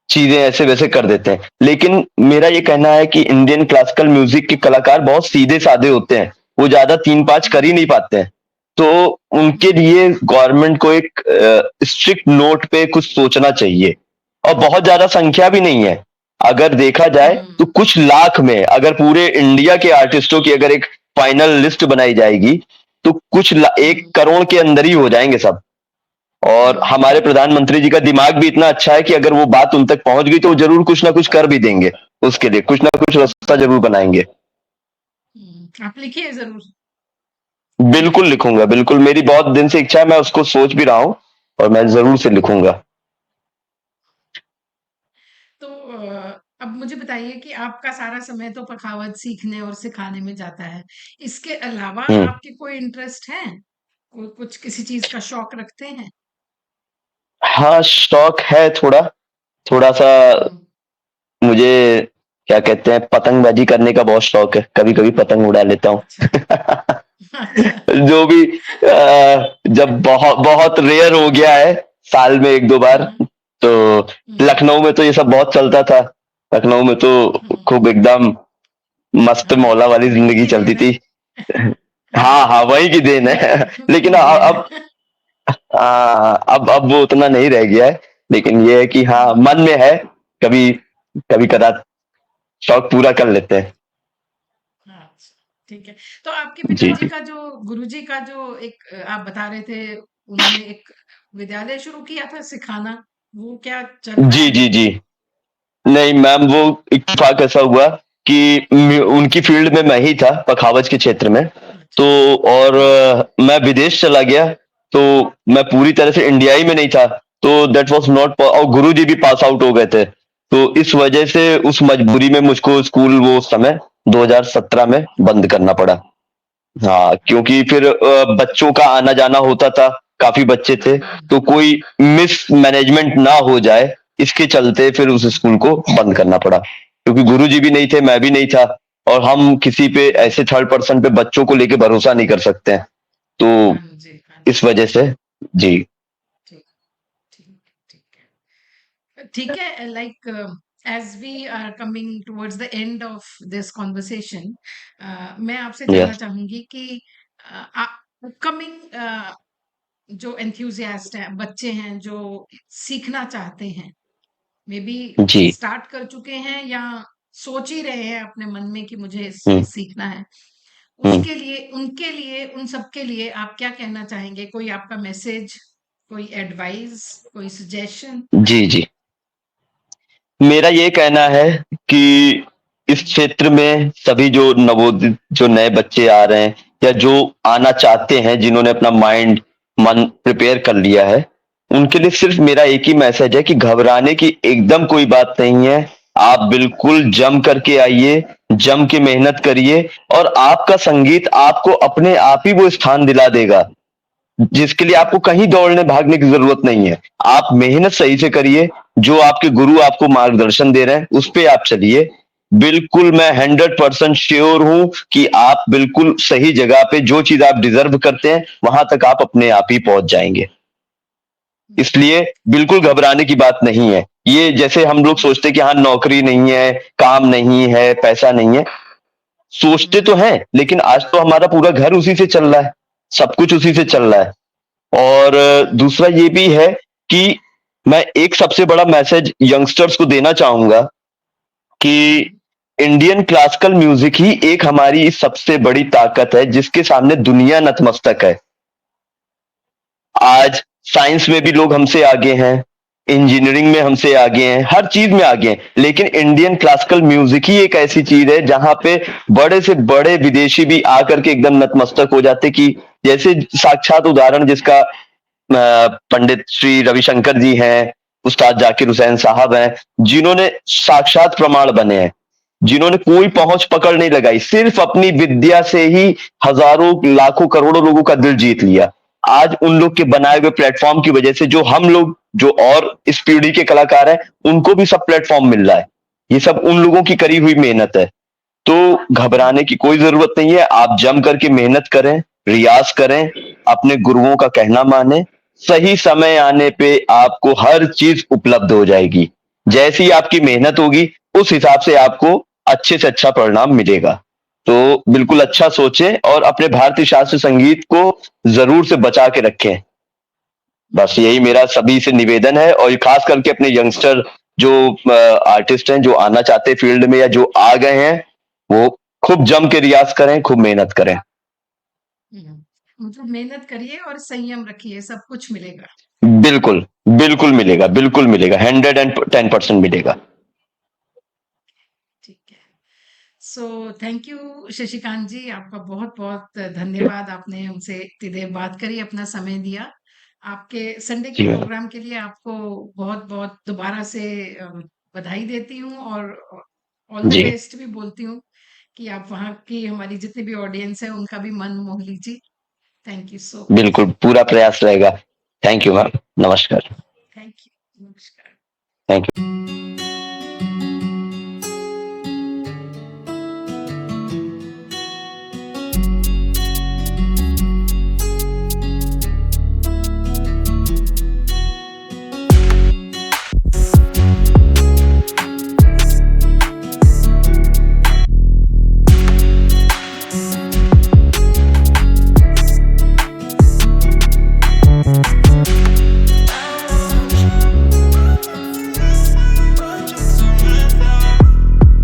चीजें ऐसे वैसे कर देते हैं। लेकिन मेरा ये कहना है कि इंडियन क्लासिकल म्यूजिक के कलाकार बहुत सीधे साधे होते हैं, वो ज्यादा तीन पाँच कर ही नहीं पाते हैं। तो उनके लिए गवर्नमेंट को एक स्ट्रिक्ट नोट पे कुछ सोचना चाहिए, और बहुत ज्यादा संख्या भी नहीं है। अगर देखा जाए तो कुछ लाख में, अगर पूरे इंडिया के आर्टिस्टों की अगर एक फाइनल लिस्ट बनाई जाएगी, तो कुछ 1 करोड़ के अंदर ही हो जाएंगे सब। और हमारे प्रधानमंत्री जी का दिमाग भी इतना अच्छा है कि अगर वो बात उन तक पहुंच गई तो वो जरूर कुछ ना कुछ कर भी देंगे, उसके लिए कुछ ना कुछ रास्ता जरूर बनाएंगे। आप लिखिए जरूर। बिल्कुल लिखूंगा, बिल्कुल, मेरी बहुत दिन से इच्छा है, मैं उसको सोच भी रहा हूँ और मैं जरूर से लिखूंगा। तो अब मुझे बताइए कि आपका सारा समय तो पखावज सीखने और सिखाने में जाता है। इसके अलावा हम्म। आपके कोई इंटरेस्ट है? कोई कुछ किसी चीज का शौक रखते हैं? हाँ, शौक है थोड़ा, थोड़ा सा। हम्म। मुझे क्या कहते हैं, पतंगबाजी करने का बहुत शौक है, कभी कभी पतंग उड़ा लेता हूँ। अच्छा। अच्छा। जो भी जब बहुत बहुत रेयर हो गया है, साल में 1-2 बार, हाँ। तो हम्म। लखनऊ में तो ये सब बहुत चलता था। लखनऊ में तो हम्म। खूब एकदम मस्त हाँ, मौला वाली उन्हीं जिंदगी की चलती देन है। थी। हाँ हाँ, हाँ, वही की देन है। उन्हीं लेकिन की देन अब है। अब वो उतना नहीं रह गया है। लेकिन ये है कि हाँ, हम्म। मन में है, कभी कभी कदा शौक पूरा कर लेते हैं। अच्छा, ठीक है। तो आपके जी पिताजी जी। का जो गुरुजी का जो एक आप बता रहे थे, उन्होंने एक विद्यालय शुरू किया था सिखाना, वो क्या चल रहा जी है? जी जी। नहीं मैम, वो इत्तेफाक ऐसा हुआ कि उनकी फील्ड में मैं ही था, पखावज के क्षेत्र में। अच्छा। तो और अच्छा। मैं विदेश चला गया, तो मैं पूरी तरह से इंडियाई में नहीं था, तो दैट वाज नॉट, और गुरु जी भी पास आउट हो गए थे। तो इस वजह से उस मजबूरी में मुझको स्कूल वो उस समय 2017 में बंद करना पड़ा। हाँ, क्योंकि फिर बच्चों का आना जाना होता था, काफी बच्चे थे, हम्म। तो कोई मिस मैनेजमेंट ना हो जाए, इसके चलते फिर उस हम्म। स्कूल को बंद करना पड़ा, क्योंकि गुरुजी भी नहीं थे, मैं भी नहीं था, और हम किसी पे हम्म। ऐसे थर्ड पर्सन पे बच्चों को लेके भरोसा नहीं कर सकते हैं। तो हाँ जी, हाँ इस जी। वजह से जी। ठीक, ठीक, ठीक है। ठीक है, like as we are coming towards the end of this conversation, मैं आपसे जानना यस। चाहूंगी कि अपकमिंग जो एंथुजियास्ट हैं, बच्चे हैं जो सीखना चाहते हैं, मे बी जी। स्टार्ट कर चुके हैं या सोच ही रहे हैं अपने मन में कि मुझे हम्म। सीखना है, हम्म। उसके लिए, उनके लिए, उन सबके लिए आप क्या कहना चाहेंगे? कोई आपका मैसेज, कोई एडवाइस, कोई सजेशन? जी जी। मेरा ये कहना है कि इस हम्म। क्षेत्र में सभी जो नवोदित जो नए बच्चे आ रहे हैं, या जो आना चाहते हैं, जिन्होंने अपना माइंड मन प्रिपेयर कर लिया है, उनके लिए सिर्फ मेरा एक ही मैसेज है कि घबराने की एकदम कोई बात नहीं है। आप बिल्कुल जम करके आइए, जम के मेहनत करिए, और आपका संगीत आपको अपने आप ही वो स्थान दिला देगा जिसके लिए आपको कहीं दौड़ने भागने की जरूरत नहीं है। आप मेहनत सही से करिए, जो आपके गुरु आपको मार्गदर्शन दे रहे हैं उस पे आप चलिए। बिल्कुल, मैं 100% श्योर हूं कि आप बिल्कुल सही जगह पे, जो चीज आप डिजर्व करते हैं वहां तक आप अपने आप ही पहुंच जाएंगे। इसलिए बिल्कुल घबराने की बात नहीं है। ये जैसे हम लोग सोचते हैं कि हाँ, नौकरी नहीं है, काम नहीं है, पैसा नहीं है, सोचते तो हैं, लेकिन आज तो हमारा पूरा घर उसी से चल रहा है। सब कुछ उसी से चल रहा है। और दूसरा ये भी है कि मैं एक सबसे बड़ा मैसेज यंगस्टर्स को देना चाहूंगा कि इंडियन क्लासिकल म्यूजिक ही एक हमारी सबसे बड़ी ताकत है, जिसके सामने दुनिया नतमस्तक है। आज साइंस में भी लोग हमसे आगे हैं, इंजीनियरिंग में हमसे आगे हैं, हर चीज में आगे हैं, लेकिन इंडियन क्लासिकल म्यूजिक ही एक ऐसी चीज है जहां पे बड़े से बड़े विदेशी भी आकर के एकदम नतमस्तक हो जाते। कि जैसे साक्षात उदाहरण जिसका पंडित श्री रविशंकर जी हैं, उस्ताद जाकिर हुसैन साहब हैं, जिन्होंने साक्षात प्रमाण बने हैं, जिन्होंने कोई पहुंच पकड़ नहीं लगाई, सिर्फ अपनी विद्या से ही हजारों लाखों करोड़ों लोगों का दिल जीत लिया। आज उन लोग के बनाए हुए प्लेटफॉर्म की वजह से जो हम लोग जो और इस पीढ़ी के कलाकार हैं, उनको भी सब प्लेटफॉर्म मिल रहा है। ये सब उन लोगों की करी हुई मेहनत है। तो घबराने की कोई जरूरत नहीं है। आप जम करके मेहनत करें, रियाज करें, अपने गुरुओं का कहना माने। सही समय आने पे आपको हर चीज उपलब्ध हो जाएगी। जैसी आपकी मेहनत होगी उस हिसाब से आपको अच्छे से अच्छा परिणाम मिलेगा। तो बिल्कुल अच्छा सोचें और अपने भारतीय शास्त्रीय संगीत को जरूर से बचा के रखें। बस यही मेरा सभी से निवेदन है, और खास करके अपने यंगस्टर जो आर्टिस्ट हैं, जो आना चाहते हैं फील्ड में या जो आ गए हैं, वो खूब जम के रियाज करें, खूब मेहनत करें। मतलब मेहनत करिए और संयम रखिए, सब कुछ मिलेगा। बिल्कुल, बिल्कुल मिलेगा, बिल्कुल मिलेगा, 110% मिलेगा। ठीक है। सो थैंक यू शशिकांत जी, आपका बहुत बहुत धन्यवाद। आपने हमसे इतनी देर बात करी, अपना समय दिया। आपके संडे के जी मैम। प्रोग्राम के लिए आपको बहुत बहुत दोबारा से बधाई देती हूँ, और ऑल द जी बेस्ट भी बोलती हूँ कि आप वहाँ की हमारी जितनी भी ऑडियंस है उनका भी मन मोह लीजिए। Thank you so much. बिल्कुल, पूरा प्रयास रहेगा। Thank you ma'am. नमस्कार। Thank you. नमस्कार। Thank you.